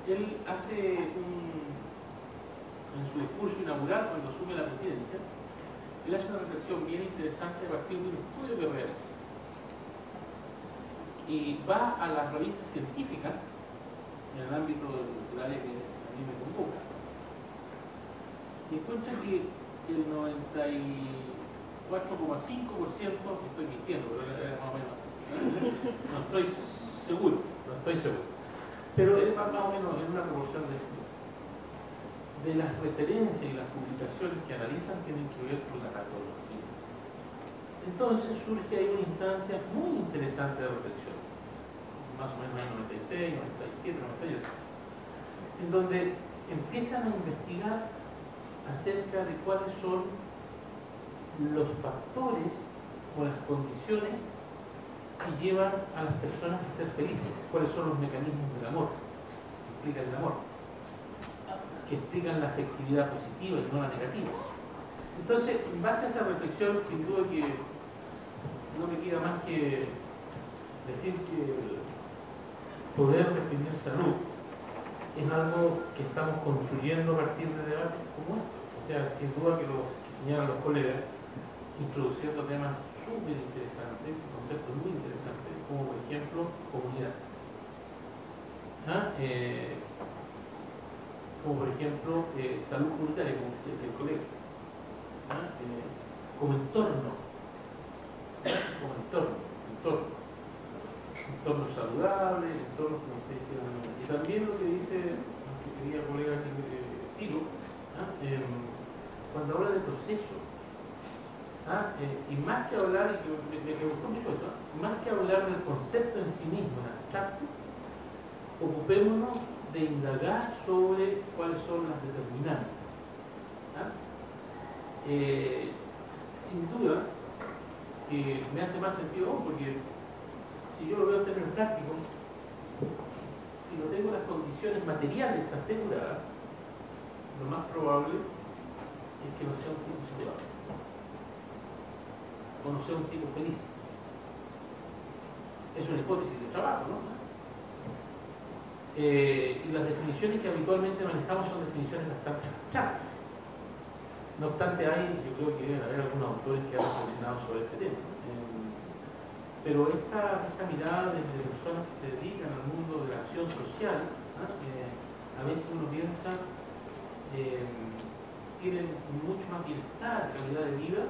Él hace en su discurso inaugural, cuando asume la presidencia, él hace una reflexión bien interesante a partir de un estudio que realiza. Y va a las revistas científicas, en el ámbito del área que a mí me convoca, y encuentra que el 94,5%, estoy mintiendo, pero era más o menos así, no estoy seguro, pero es más o menos en una proporción de ese tipo. De las referencias y las publicaciones que analizan tienen que ver con la patología. Entonces surge ahí una instancia muy interesante de reflexión, más o menos en el 96, 97, 98, en donde empiezan a investigar acerca de cuáles son los factores o las condiciones que llevan a las personas a ser felices, cuáles son los mecanismos del amor, que explican el amor, que explican la afectividad positiva y no la negativa. Entonces, en base a esa reflexión, sin duda que no me queda más que decir que poder definir salud es algo que estamos construyendo a partir de debates como estos. O sea, sin duda que señalan los colegas, introduciendo temas súper interesantes, conceptos muy interesantes, como por ejemplo, comunidad. Como por ejemplo salud comunitaria, como decía el colega, como entorno saludable, entorno como ustedes quieran. Y también lo que dice nuestro querido colega Ciro, cuando habla de proceso, y más que hablar, y me gustó mucho eso, más que hablar del concepto en sí mismo, en abstracto, ocupémonos de indagar sobre cuáles son las determinantes. ¿ah? Sin duda que me hace más sentido aún, porque si yo lo veo en términos prácticos, si no tengo las condiciones materiales aseguradas, lo más probable es que no sea un tipo saludable o no sea un tipo feliz. Es una hipótesis de trabajo, ¿no? Y las definiciones que habitualmente manejamos son definiciones bastante abstractas. No obstante, yo creo que deben haber algunos autores que han reflexionado sobre este tema. Pero esta mirada desde personas que se dedican al mundo de la acción social, ¿no? A veces uno piensa tienen mucho más bienestar, calidad de vida,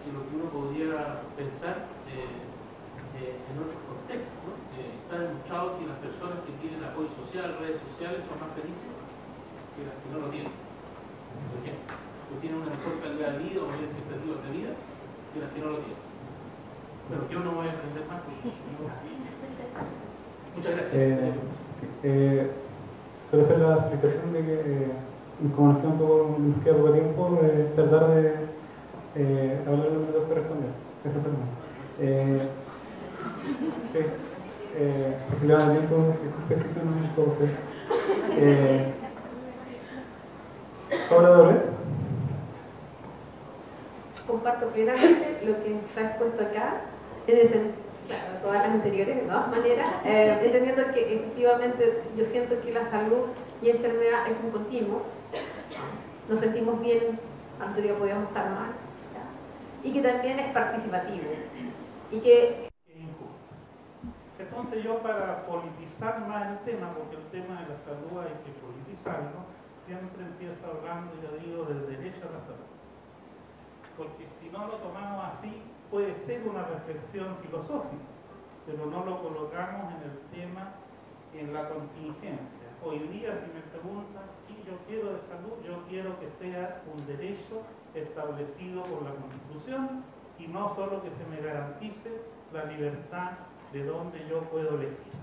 que lo que uno podría pensar en otros contextos, ¿no? Está demostrado que las personas que tienen apoyo social, redes sociales, son más felices que las que no lo tienen. Por ejemplo, que tienen una mejor calidad de vida o mayor expectativa de vida que las que no lo tienen. Bueno, yo no voy a aprender más. Muchas gracias. Solo hacer la solicitación de que, como nos queda poco tiempo, tratar de hablar los minutos que corresponden. Eso es todo. Le van a tiempo, preciso, no es poco feo. Paula Doble. Comparto plenamente lo que se ha expuesto acá, claro, todas las anteriores de todas maneras, entendiendo que efectivamente yo siento que la salud y enfermedad es un continuo, nos sentimos bien, al otro día podíamos estar mal, ¿ya? Y que también es participativo, y que... Entonces yo, para politizar más el tema, porque el tema de la salud hay que politizarlo, siempre empiezo hablando, y lo digo, del derecho a la salud. Porque si no lo tomamos así, puede ser una reflexión filosófica, pero no lo colocamos en el tema, en la contingencia. Hoy día, si me preguntan qué yo quiero de salud, yo quiero que sea un derecho establecido por la Constitución y no solo que se me garantice la libertad de donde yo puedo elegir.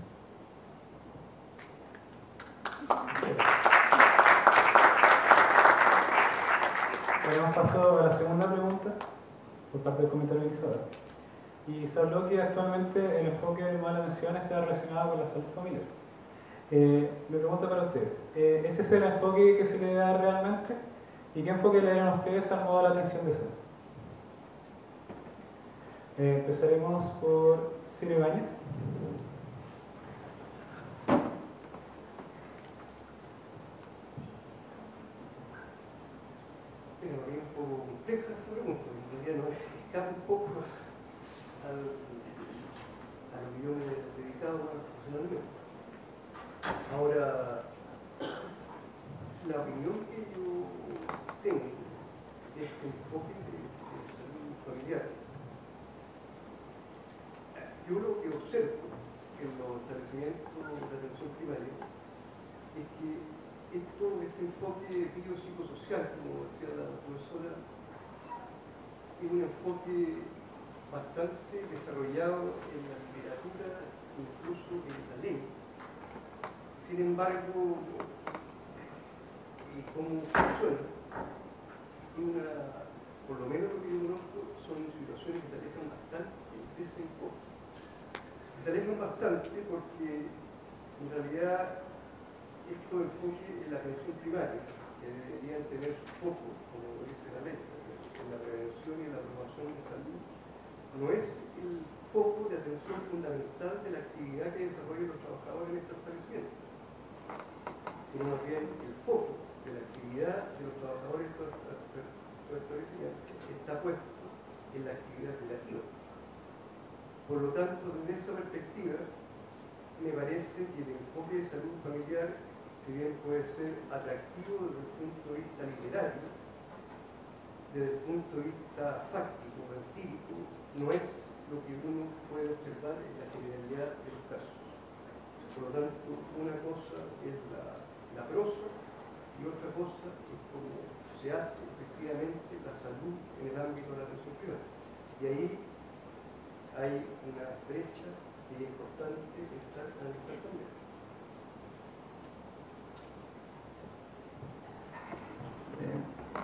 Hemos pasado a la segunda pregunta por parte del comité organizador. Y se habló que actualmente el enfoque de mala atención está relacionado con la salud familiar. Me pregunto para ustedes, ¿ese es el enfoque que se le da realmente? ¿Y qué enfoque le dan a ustedes al modo de la atención de salud? Empezaremos por Ciro Ibáñez. Bueno, es un poco compleja esa pregunta, en realidad no escapa un poco a lo que yo me he dedicado profesionalmente. Ahora, la opinión que yo tengo de este enfoque de salud familiar, yo lo que observo en los establecimientos de atención primaria es que este enfoque biopsicosocial, como decía la profesora, es un enfoque bastante desarrollado en la literatura, incluso en la ley. Sin embargo, cómo funciona, por lo menos lo que yo conozco, son situaciones que se alejan bastante de ese enfoque. Se alejan bastante porque en realidad estos enfoques en la atención primaria, que deberían tener su foco, como dice la ley, en la prevención y en la promoción de salud, no es el foco de atención fundamental de la actividad que desarrollan los trabajadores en estos establecimientos, sino más bien el foco de la actividad de los trabajadores en estos establecimientos está puesto en la actividad creativa. Por lo tanto, desde esa perspectiva, me parece que el enfoque de salud familiar, si bien puede ser atractivo desde el punto de vista literario, desde el punto de vista fáctico o empírico, no es lo que uno puede observar en la generalidad de los casos. Por lo tanto, una cosa es la prosa y otra cosa es cómo se hace efectivamente la salud en el ámbito de la atención primaria. Y ahí hay una brecha que es importante estar analizando también.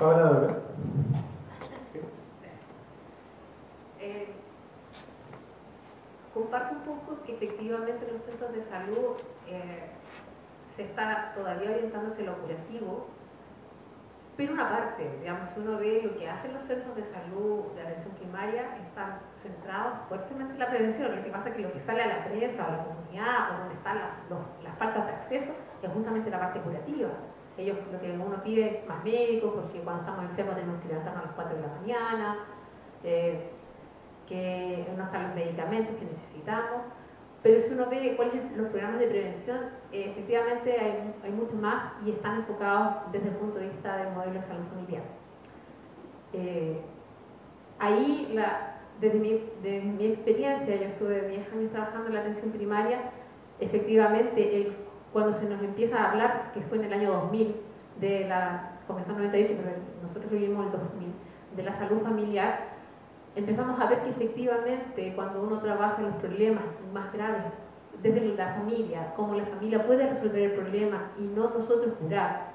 Ahora, Dora. Comparto un poco que efectivamente los centros de salud se está todavía orientándose a lo curativo, pero una parte, digamos, si uno ve lo que hacen los centros de salud de atención primaria, están centrados fuertemente en la prevención. Lo que pasa es que lo que sale a la prensa, a la comunidad, o donde están las faltas de acceso, es justamente la parte curativa. Ellos, lo que uno pide es más médicos, porque cuando estamos enfermos tenemos que levantarnos a las 4 de la mañana, que no están los medicamentos que necesitamos. Pero si uno ve cuáles son los programas de prevención, efectivamente hay mucho más y están enfocados desde el punto de vista del modelo de salud familiar. Ahí, desde mi experiencia, yo estuve 10 años trabajando en la atención primaria, efectivamente, cuando se nos empieza a hablar, que fue en el año 2000, comenzó en el 98, pero nosotros lo vivimos en el 2000, de la salud familiar, empezamos a ver que efectivamente cuando uno trabaja los problemas más graves desde la familia, cómo la familia puede resolver el problema y no nosotros curar,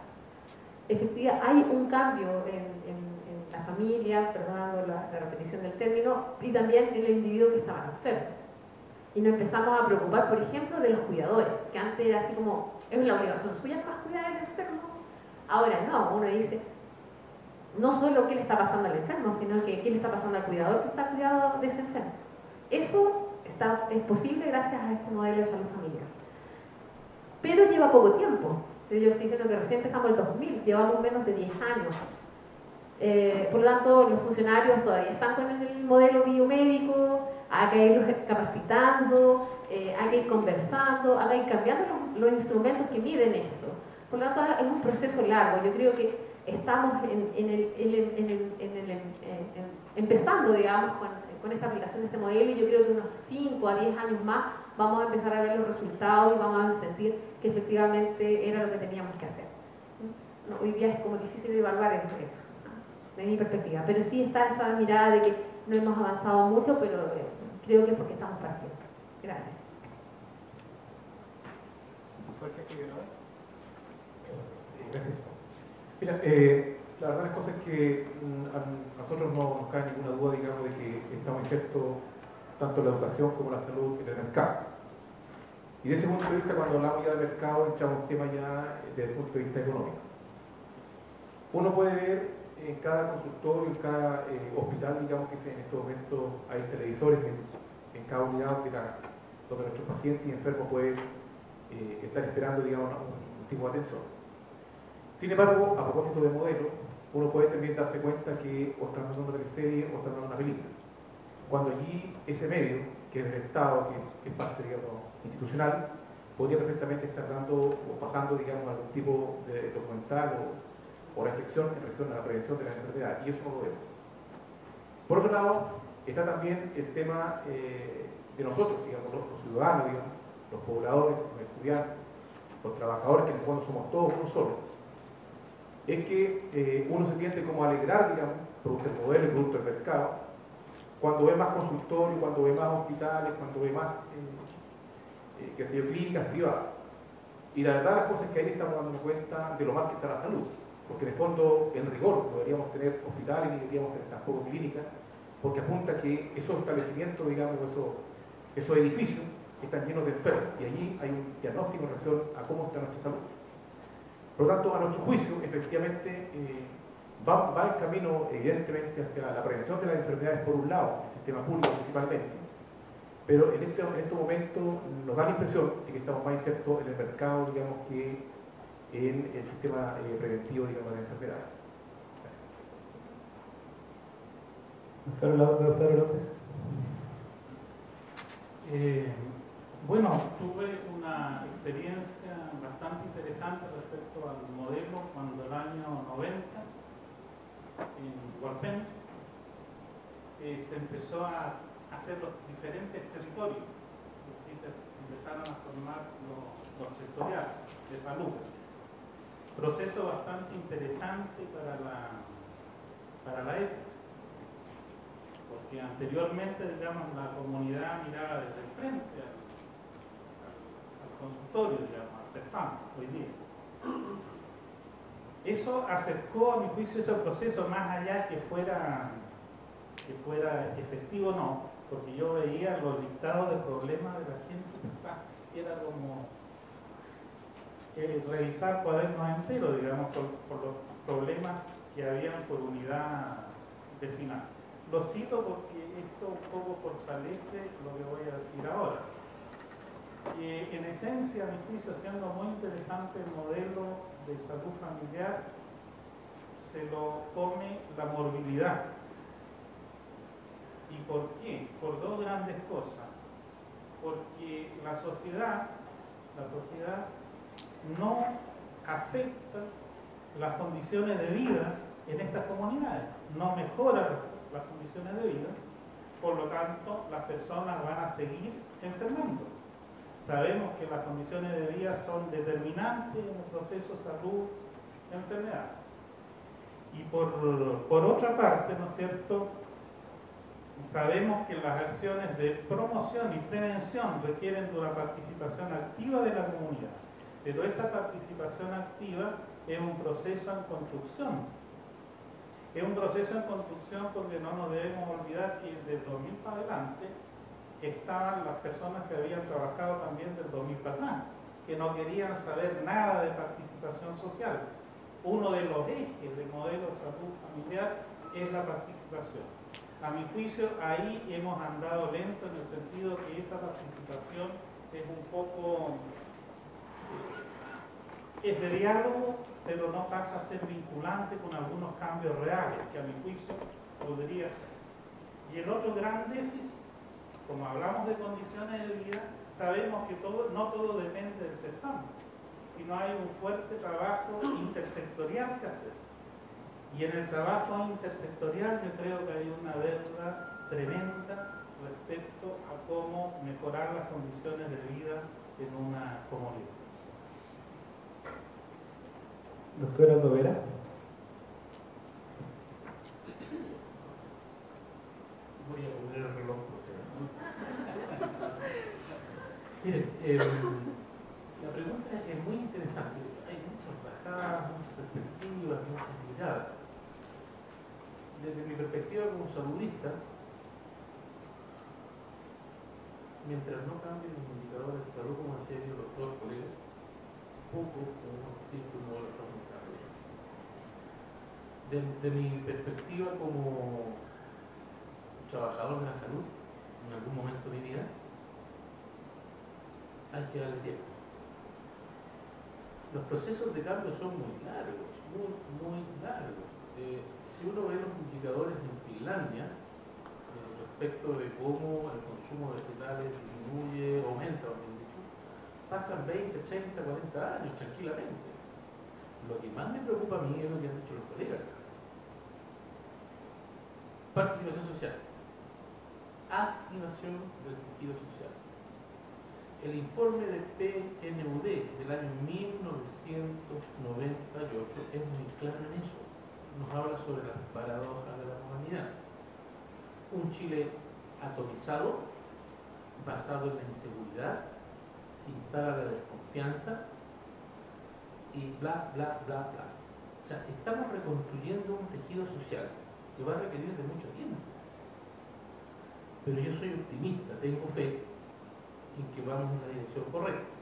efectivamente hay un cambio en la familia, perdonando la repetición del término, y también en el individuo que estaba enfermo. Y nos empezamos a preocupar, por ejemplo, de los cuidadores, que antes era así como, es la obligación suya más cuidar al enfermo. Ahora no, uno dice, no solo qué le está pasando al enfermo, sino que qué le está pasando al cuidador que está cuidado de ese enfermo. Eso es posible gracias a este modelo de salud familiar. Pero lleva poco tiempo. Yo estoy diciendo que recién empezamos el 2000, llevamos menos de 10 años. Por lo tanto, los funcionarios todavía están con el modelo biomédico, hay que irlos capacitando, hay que ir conversando, hay que ir cambiando los instrumentos que miden esto. Por lo tanto, es un proceso largo. Yo creo que estamos empezando, digamos, con esta aplicación de este modelo, y yo creo que unos 5 a 10 años más vamos a empezar a ver los resultados y vamos a sentir que efectivamente era lo que teníamos que hacer. No, hoy día es como difícil de evaluar eso, desde mi perspectiva, pero sí está esa mirada de que no hemos avanzado mucho, pero creo que es porque estamos partiendo. Gracias. Gracias. Mira, la verdad las cosas es que a nosotros no nos cae ninguna duda, digamos, de que estamos insertos tanto en la educación como en la salud en el mercado. Y desde ese punto de vista, cuando hablamos ya de mercado, entramos en un tema ya desde el punto de vista económico. Uno puede ver en cada consultorio, en cada hospital, digamos, que en estos momentos hay televisores en cada unidad donde nuestros pacientes y enfermos pueden estar esperando, digamos, un tipo de atención. Sin embargo, a propósito de modelo, uno puede también darse cuenta que o están dando una teleserie o están dando una película. Cuando allí ese medio, que es del Estado, que es parte, digamos, institucional, podría perfectamente estar dando o pasando, digamos, algún tipo de documental o reflexión en relación a la prevención de la enfermedad, y eso no lo vemos. Por otro lado, está también el tema de nosotros, digamos, los ciudadanos, digamos, los pobladores, los estudiantes, los trabajadores, que en el fondo somos todos uno solo. Es que uno se tiende como a alegrar, digamos, producto del modelo y producto del mercado, cuando ve más consultorios, cuando ve más hospitales, cuando ve más clínicas privadas. Y la verdad, las cosas es que ahí estamos dando cuenta de lo mal que está la salud, porque en el fondo, en rigor, no deberíamos tener hospitales ni deberíamos tener tampoco clínicas, porque apunta que esos establecimientos, digamos, esos edificios están llenos de enfermos, y allí hay un diagnóstico en relación a cómo está nuestra salud. Por lo tanto, a nuestro juicio, efectivamente, va en camino, evidentemente, hacia la prevención de las enfermedades por un lado, el sistema público principalmente, pero en este momento nos da la impresión de que estamos más insertos en el mercado, digamos, que en el sistema preventivo, digamos, de enfermedades. Gracias. Doctor López. Bueno, tuve una experiencia bastante interesante respecto al modelo cuando el año 90 en Hualpén se empezó a hacer los diferentes territorios, y así se empezaron a formar los sectoriales de salud. Proceso bastante interesante para la época, porque anteriormente, digamos, la comunidad miraba desde el frente al consultorio, digamos, al CEFAM, hoy día. Eso acercó, a mi juicio, ese proceso más allá que fuera efectivo o no, porque yo veía los listados de problemas de la gente, era como revisar cuadernos enteros, digamos, por los problemas que habían por unidad vecinal. Lo cito porque esto un poco fortalece lo que voy a decir ahora. En esencia, a mi juicio, siendo muy interesante el modelo de salud familiar, se lo come la morbilidad. ¿Y por qué? Por dos grandes cosas. Porque la sociedad no afecta las condiciones de vida en estas comunidades, no mejora las condiciones de vida, por lo tanto las personas van a seguir enfermando. Sabemos que las condiciones de vida son determinantes en el proceso salud-enfermedad. Y por otra parte, ¿no es cierto?, sabemos que las acciones de promoción y prevención requieren de una participación activa de la comunidad, pero esa participación activa es un proceso en construcción. Es un proceso en construcción porque no nos debemos olvidar que desde el 2000 para adelante estaban las personas que habían trabajado también del 2000 para atrás, que no querían saber nada de participación social. Uno de los ejes del modelo de salud familiar es la participación. A mi juicio, ahí hemos andado lento en el sentido que esa participación es un poco es de diálogo, pero no pasa a ser vinculante con algunos cambios reales, que a mi juicio podría ser. Y el otro gran déficit, como hablamos de condiciones de vida, sabemos que no todo depende del certamen, sino hay un fuerte trabajo intersectorial que hacer. Y en el trabajo intersectorial yo creo que hay una deuda tremenda respecto a cómo mejorar las condiciones de vida en una comunidad. Doctora Lovera. Voy a poner el reloj, Miren, la pregunta es muy interesante. Hay muchas bajadas, muchas perspectivas, muchas miradas. Desde mi perspectiva como saludista, mientras no cambien los indicadores de salud, como decía el doctor colega, poco podemos decir que un modelo está muy claro. Desde mi perspectiva como trabajador de la salud, en algún momento de mi vida, hay que darle tiempo. Los procesos de cambio son muy largos, muy largos. Si uno ve los indicadores en Finlandia, respecto de cómo el consumo de vegetales disminuye, aumenta, pasan 20, 30, 40 años tranquilamente. Lo que más me preocupa a mí es lo que han dicho los colegas. Participación social. Activación del tejido social. El informe del PNUD del año 1998 es muy claro en eso. Nos habla sobre las paradojas de la humanidad. Un Chile atomizado, basado en la inseguridad, se instala la desconfianza y bla, bla, bla, bla. O sea, estamos reconstruyendo un tejido social que va a requerir de mucho tiempo. Pero yo soy optimista, tengo fe en que vamos en la dirección correcta.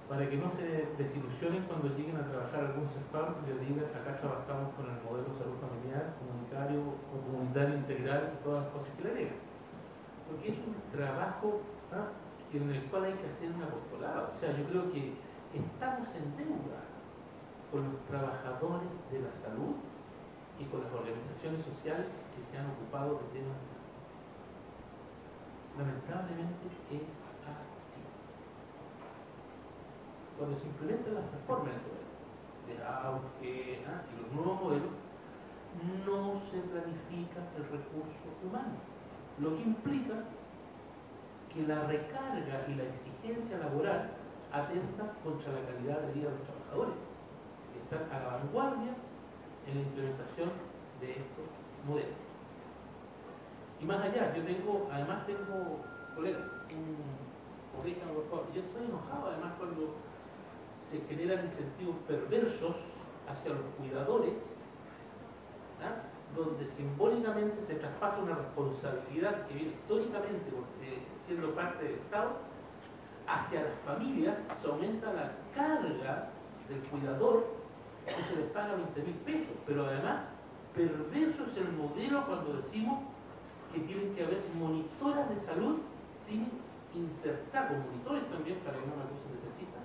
Para que no se desilusionen cuando lleguen a trabajar algún CEFAM y les digan acá trabajamos con el modelo de salud familiar, comunitario o comunitario integral y todas las cosas que le digan. Porque es un trabajo en el cual hay que hacer un apostolado. O sea, yo creo que estamos en deuda con los trabajadores de la salud y con las organizaciones sociales que se han ocupado de temas de salud. Lamentablemente es así. Cuando se implementan las reformas de auge y los nuevos modelos, no se planifica el recurso humano, lo que implica que la recarga y la exigencia laboral atenta contra la calidad de vida de los trabajadores, que están a la vanguardia en la implementación de estos modelos. Y más allá, además tengo, colega, corríjame por favor, yo estoy enojado además cuando se generan incentivos perversos hacia los cuidadores, ¿ah? Donde simbólicamente se traspasa una responsabilidad que viene históricamente siendo parte del Estado, hacia las familias se aumenta la carga del cuidador, que se les paga 20.000 pesos, pero además perverso es el modelo cuando decimos que tienen que haber monitoras de salud sin insertar, o monitores también, para que no me acusen de sexista,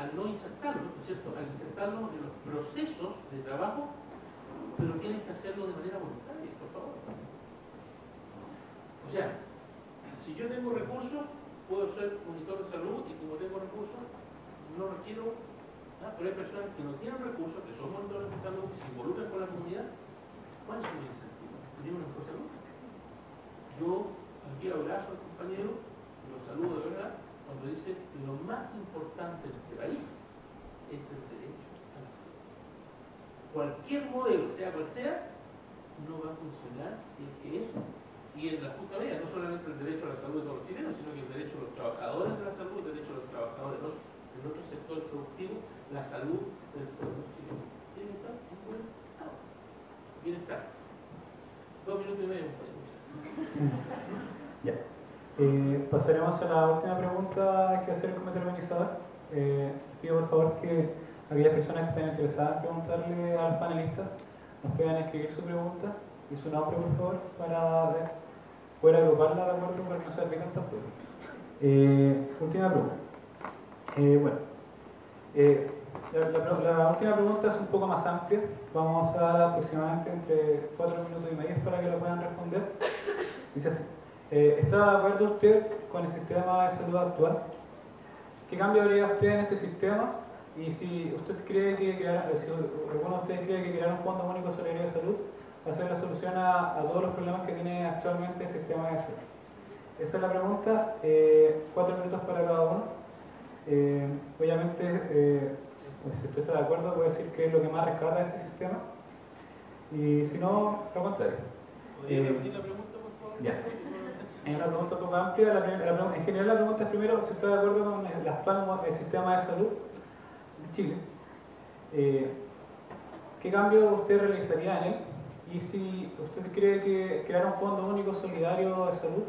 al no insertarlo, ¿no es cierto?, al insertarlo en los procesos de trabajo, pero tienen que hacerlo de manera voluntaria, por favor. O sea, si yo tengo recursos, puedo ser monitor de salud, y como tengo recursos, no requiero, ¿no? Pero hay personas que no tienen recursos, que son monitores de salud, que se involucran con la comunidad. ¿Cuál es su incentivo? ¿Tener una mejor salud? Yo aquí abrazo al compañero, lo saludo de verdad, cuando dice que lo más importante en este país es el derecho a la salud. Cualquier modelo, sea cual sea, no va a funcionar si es que eso. Y en la justa medida, no solamente el derecho a la salud de todos los chilenos, sino que el derecho a los trabajadores de la salud, el derecho a los trabajadores del otro sector productivo, la salud del pueblo chileno. Tiene que estar en buen estado. Bienestar. 2 minutos y medio, muchas gracias. Ya. Pasaremos a la última pregunta que hacer el comité organizador. Pido por favor que aquellas personas que estén interesadas en preguntarle a los panelistas nos puedan escribir su pregunta y su nombre, por favor, para poder agruparla de acuerdo para que no se apliquen tampoco. Última pregunta. La última pregunta es un poco más amplia. Vamos a dar aproximadamente entre 4 minutos y medio para que lo puedan responder. Dice así. ¿Está de acuerdo usted con el sistema de salud actual? ¿Qué cambio haría usted en este sistema? Y si usted cree que si alguno de ustedes cree que crear un fondo único solidario de salud va a ser la solución a todos los problemas que tiene actualmente el sistema de salud. Esa es la pregunta. 4 minutos para cada uno. Obviamente, si usted está de acuerdo, puede decir que es lo que más rescata de este sistema. Y si no, lo contrario. ¿Podría repetir la pregunta, por favor? Ya. Es una pregunta un poco amplia. En general, la pregunta es primero si está de acuerdo con el actual sistema de salud de Chile. ¿Qué cambio usted realizaría en él? Y si usted cree que crear un fondo único solidario de salud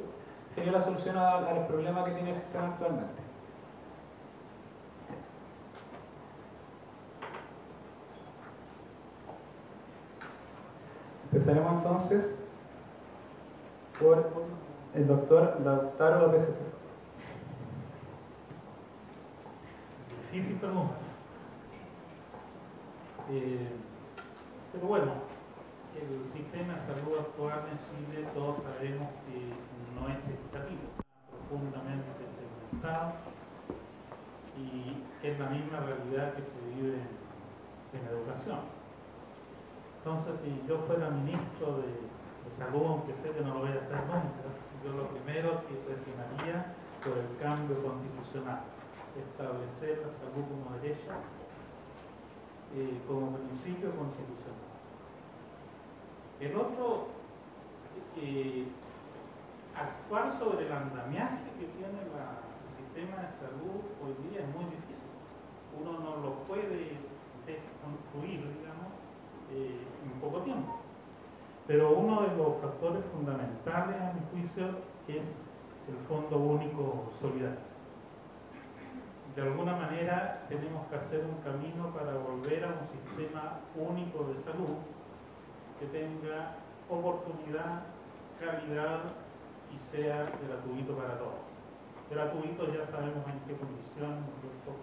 sería la solución a los problemas que tiene el sistema actualmente. Empezaremos entonces por el doctor Lautaro López. Difícil pregunta. Pero bueno, el sistema de salud actual en Chile todos sabemos que no es equitativo, profundamente segmentado, y es la misma realidad que se vive en educación. Entonces, si yo fuera ministro de salud, aunque sé que no lo voy a hacer nunca, yo lo primero que presionaría por el cambio constitucional, establecer la salud como derecho, como principio constitucional. El otro, actuar sobre el andamiaje que tiene el sistema de salud hoy día es muy difícil. Uno no lo puede desconstruir, digamos, en poco tiempo. Pero uno de los factores fundamentales, a mi juicio, es el Fondo Único Solidario. De alguna manera tenemos que hacer un camino para volver a un sistema único de salud que tenga oportunidad, calidad y sea gratuito para todos. Gratuito ya sabemos en qué condiciones, ¿no es cierto?,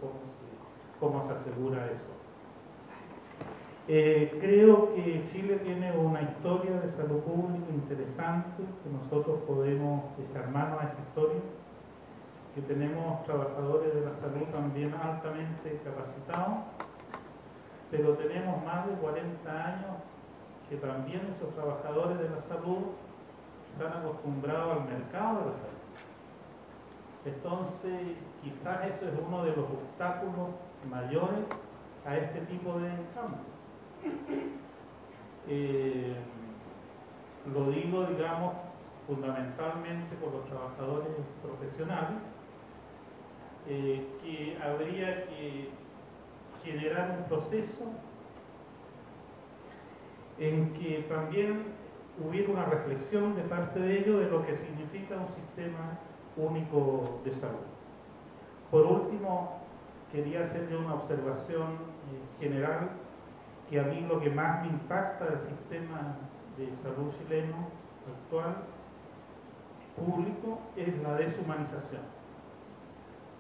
cómo se asegura eso. Creo que Chile tiene una historia de salud pública interesante, que nosotros podemos desarmarnos a esa historia, que tenemos trabajadores de la salud también altamente capacitados, pero tenemos más de 40 años que también esos trabajadores de la salud se han acostumbrado al mercado de la salud. Entonces, quizás eso es uno de los obstáculos mayores a este tipo de cambio. Lo digo, digamos, fundamentalmente por los trabajadores profesionales, que habría que generar un proceso en que también hubiera una reflexión de parte de ellos de lo que significa un sistema único de salud. Por último, quería hacer yo una observación general, que a mí lo que más me impacta del sistema de salud chileno actual, público, es la deshumanización.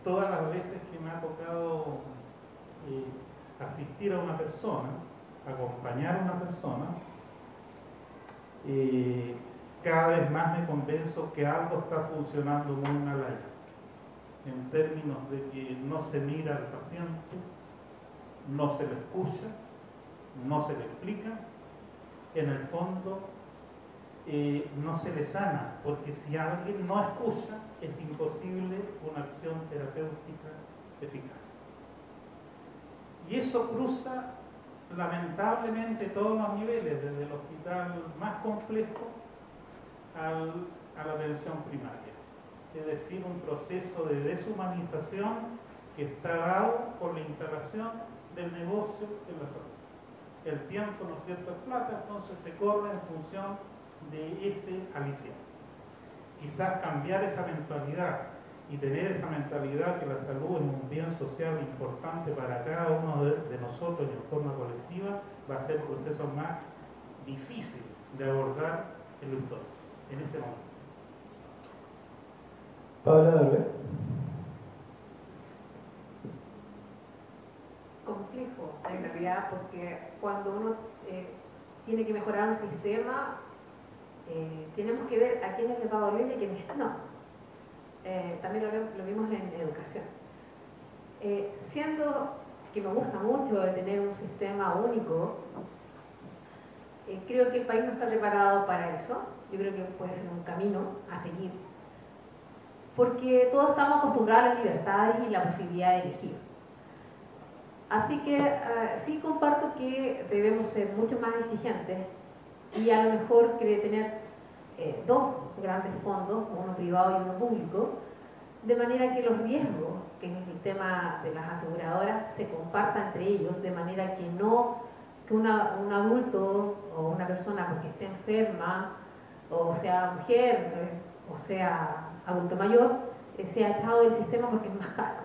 Todas las veces que me ha tocado asistir a una persona, acompañar a una persona, cada vez más me convenzo que algo está funcionando muy mal ahí, en términos de que no se mira al paciente, no se le escucha, no se le explica, en el fondo no se le sana, porque si alguien no escucha, es imposible una acción terapéutica eficaz. Y eso cruza lamentablemente todos los niveles, desde el hospital más complejo a la atención primaria. Es decir, un proceso de deshumanización que está dado por la instalación del negocio en la salud. El tiempo, ¿no es cierto?, es plata, entonces se corre en función de ese aliciente. Quizás cambiar esa mentalidad y tener esa mentalidad que la salud es un bien social importante para cada uno de nosotros y en forma colectiva, va a ser un proceso más difícil de abordar en este momento. Paula Darbe. Complejo en realidad, porque cuando uno tiene que mejorar un sistema, tenemos que ver a quiénes les va a doler y a quiénes no. También lo vimos en educación. Siendo que me gusta mucho de tener un sistema único, creo que el país no está preparado para eso. Yo creo que puede ser un camino a seguir, porque todos estamos acostumbrados a las libertades y la posibilidad de elegir. Así que sí comparto que debemos ser mucho más exigentes y a lo mejor tener dos grandes fondos, uno privado y uno público, de manera que los riesgos, que es el tema de las aseguradoras, se compartan entre ellos, de manera que no que un adulto o una persona porque esté enferma, o sea mujer, o sea adulto mayor, sea echado del sistema porque es más caro.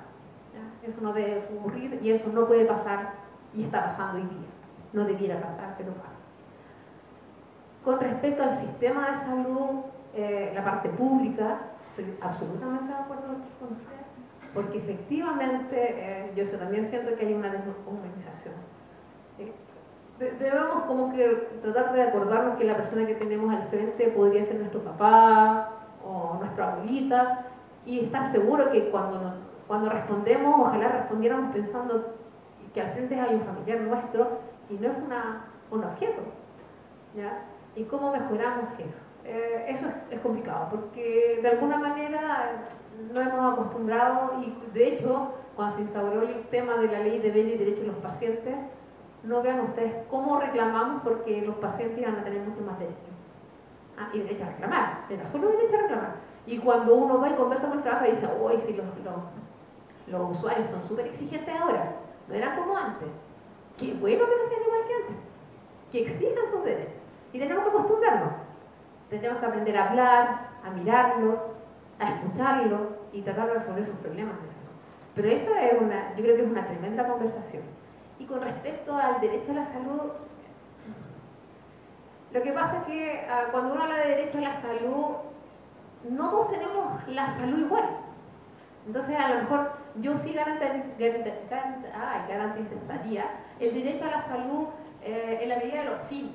¿Ya? Eso no debe ocurrir y eso no puede pasar y está pasando hoy día. No debiera pasar, pero pasa. Con respecto al sistema de salud, la parte pública, estoy absolutamente de acuerdo con usted, porque efectivamente yo también siento que hay una deshumanización. Debemos como que tratar de acordarnos que la persona que tenemos al frente podría ser nuestro papá o nuestra abuelita y estar seguro que cuando respondemos, ojalá respondiéramos pensando que al frente hay un familiar nuestro y no es un objeto, ¿ya? ¿Y cómo mejoramos eso? Eso es complicado porque de alguna manera no hemos acostumbrado y de hecho cuando se instauró el tema de la ley de deberes y derechos de los pacientes, no vean ustedes cómo reclamamos porque los pacientes iban a tener mucho más derechos. Y derecho a reclamar, era solo derecho a reclamar. Y cuando uno va y conversa con el trabajo y dice, uy, si los usuarios son súper exigentes ahora, no eran como antes. Qué bueno que no sean igual que antes, que exijan sus derechos. Y tenemos que acostumbrarnos. Tenemos que aprender a hablar, a mirarlos, a escucharlos y tratar de resolver sus problemas de salud. Pero eso es yo creo que es una tremenda conversación. Y con respecto al derecho a la salud, lo que pasa es que cuando uno habla de derecho a la salud, no todos tenemos la salud igual. Entonces, a lo mejor yo sí garantizaría el derecho a la salud en la medida de lo posible,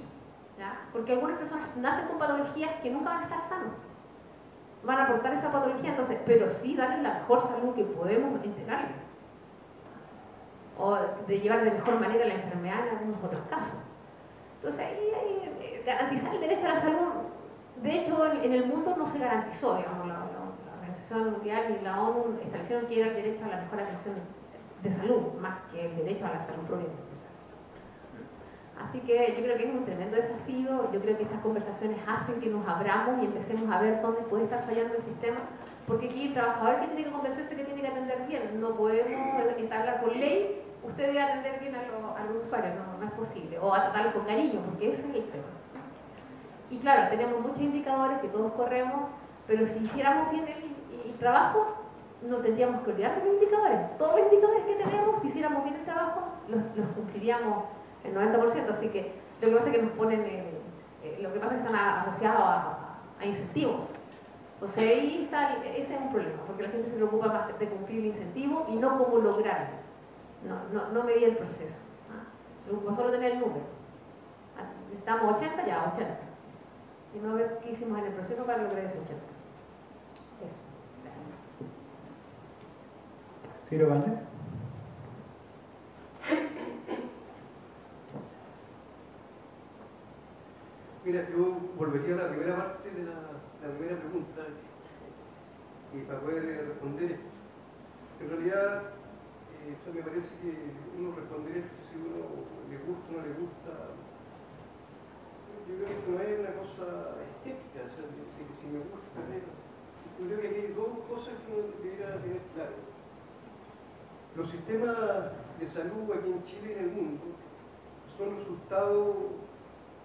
¿ya? Porque algunas personas nacen con patologías que nunca van a estar sanos, van a aportar esa patología, entonces, pero sí darles la mejor salud que podemos entregarles, o de llevar de mejor manera la enfermedad en algunos otros casos. Entonces, ahí garantizar el derecho a la salud, de hecho, en el mundo no se garantizó, digamos, la Organización Mundial y la ONU establecieron que era el derecho a la mejor atención de salud, más que el derecho a la salud propia. Así que yo creo que es un tremendo desafío, yo creo que estas conversaciones hacen que nos abramos y empecemos a ver dónde puede estar fallando el sistema, porque aquí el trabajador que tiene que convencerse que tiene que atender bien, no podemos instalar por ley usted debe atender bien a los usuarios, no es posible, o a tratarlos con cariño, porque ese es el tema. Y claro, tenemos muchos indicadores que todos corremos, pero si hiciéramos bien el trabajo, no tendríamos que olvidar de los indicadores. Todos los indicadores que tenemos, si hiciéramos bien el trabajo, los cumpliríamos el 90%, así que lo que pasa es que nos ponen, lo que pasa es que están asociados a incentivos. Entonces ahí está, ese es un problema, porque la gente se preocupa más de cumplir el incentivo y no cómo lograrlo. No medir el proceso. Se preocupa solo tener el número. Necesitamos 80, ya 80. Y no ver qué hicimos en el proceso para lograr ese 80. Eso. Gracias. Ciro Báñez. Mira, yo volvería a la primera parte de la primera pregunta para poder responder esto. En realidad, eso me parece que uno responder esto si uno le gusta o no le gusta. Yo creo que esto no es una cosa estética, o sea, de que si me gusta, yo creo que aquí hay dos cosas que uno debería tener claro. Los sistemas de salud aquí en Chile y en el mundo son resultado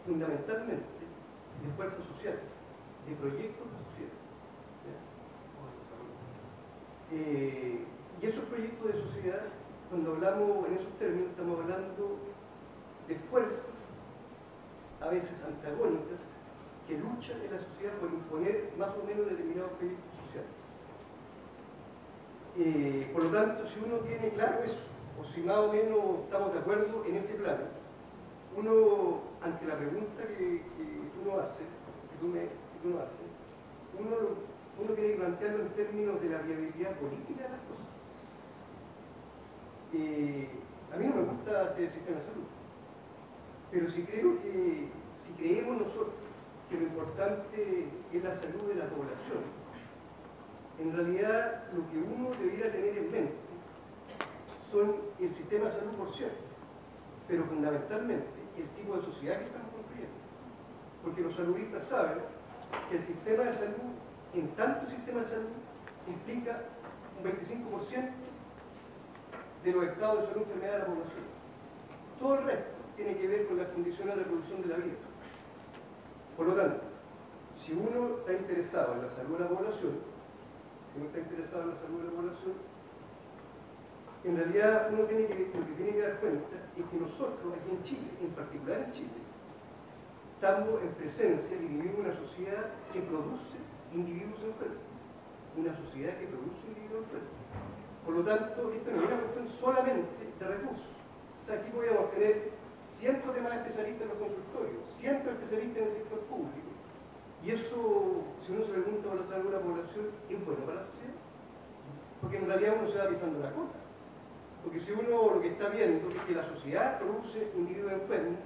fundamentalmente de fuerzas sociales, de proyectos de sociedad. Y esos proyectos de sociedad, cuando hablamos en esos términos, estamos hablando de fuerzas, a veces antagónicas, que luchan en la sociedad por imponer más o menos determinados proyectos sociales. Por lo tanto, si uno tiene claro eso, o si más o menos estamos de acuerdo en ese plano, uno, ante la pregunta que uno hace, uno tiene que plantearlo en términos de la viabilidad política de las cosas. A mí no me gusta este sistema de salud, pero si creemos nosotros que lo importante es la salud de la población, en realidad lo que uno debiera tener en mente son el sistema de salud por cierto, pero fundamentalmente el tipo de sociedad que estamos construyendo. Porque los saludistas saben que el sistema de salud, en tanto sistema de salud, implica un 25% de los estados de salud y enfermedad de la población. Todo el resto tiene que ver con las condiciones de producción de la vida. Por lo tanto, si uno está interesado en la salud de la población, en realidad uno lo que tiene que dar cuenta es que nosotros aquí en Chile, en particular en Chile, estamos en presencia de vivir una sociedad que produce individuos enfermos. Una sociedad que produce individuos enfermos. Por lo tanto, esto no es una cuestión solamente de recursos. O sea, aquí podríamos tener cientos de más especialistas en los consultorios, cientos de especialistas en el sector público. Y eso, si uno se pregunta por la salud de la población, ¿es bueno para la sociedad? Porque en realidad uno se va pisando la cota. Porque si uno lo que está viendo es que la sociedad produce individuos enfermos,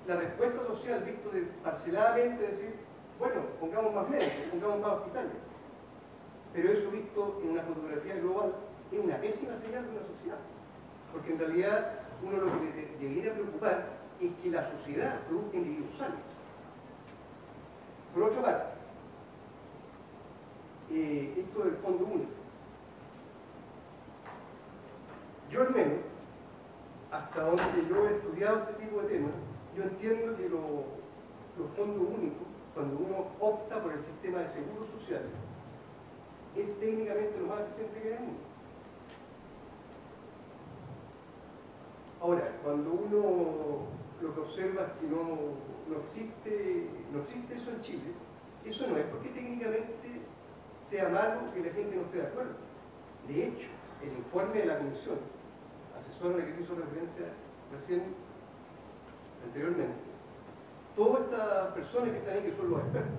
la respuesta social, visto parceladamente, es decir, bueno, pongamos más médicos, pongamos más hospitales. Pero eso visto en una fotografía global es una pésima señal de una sociedad. Porque en realidad uno lo que debiera preocupar es que la sociedad produzca individuos sanos. Por otra parte, esto del fondo único. Yo al menos, hasta donde yo he estudiado este tipo de temas, yo entiendo que los fondos únicos, cuando uno opta por el sistema de seguros sociales, es técnicamente lo más eficiente que hay en el mundo. Ahora, cuando uno lo que observa es que no existe eso en Chile, eso no es porque técnicamente sea malo que la gente no esté de acuerdo. De hecho, el informe de la comisión asesora a la que hizo referencia anteriormente, todas estas personas que están ahí, que son los expertos,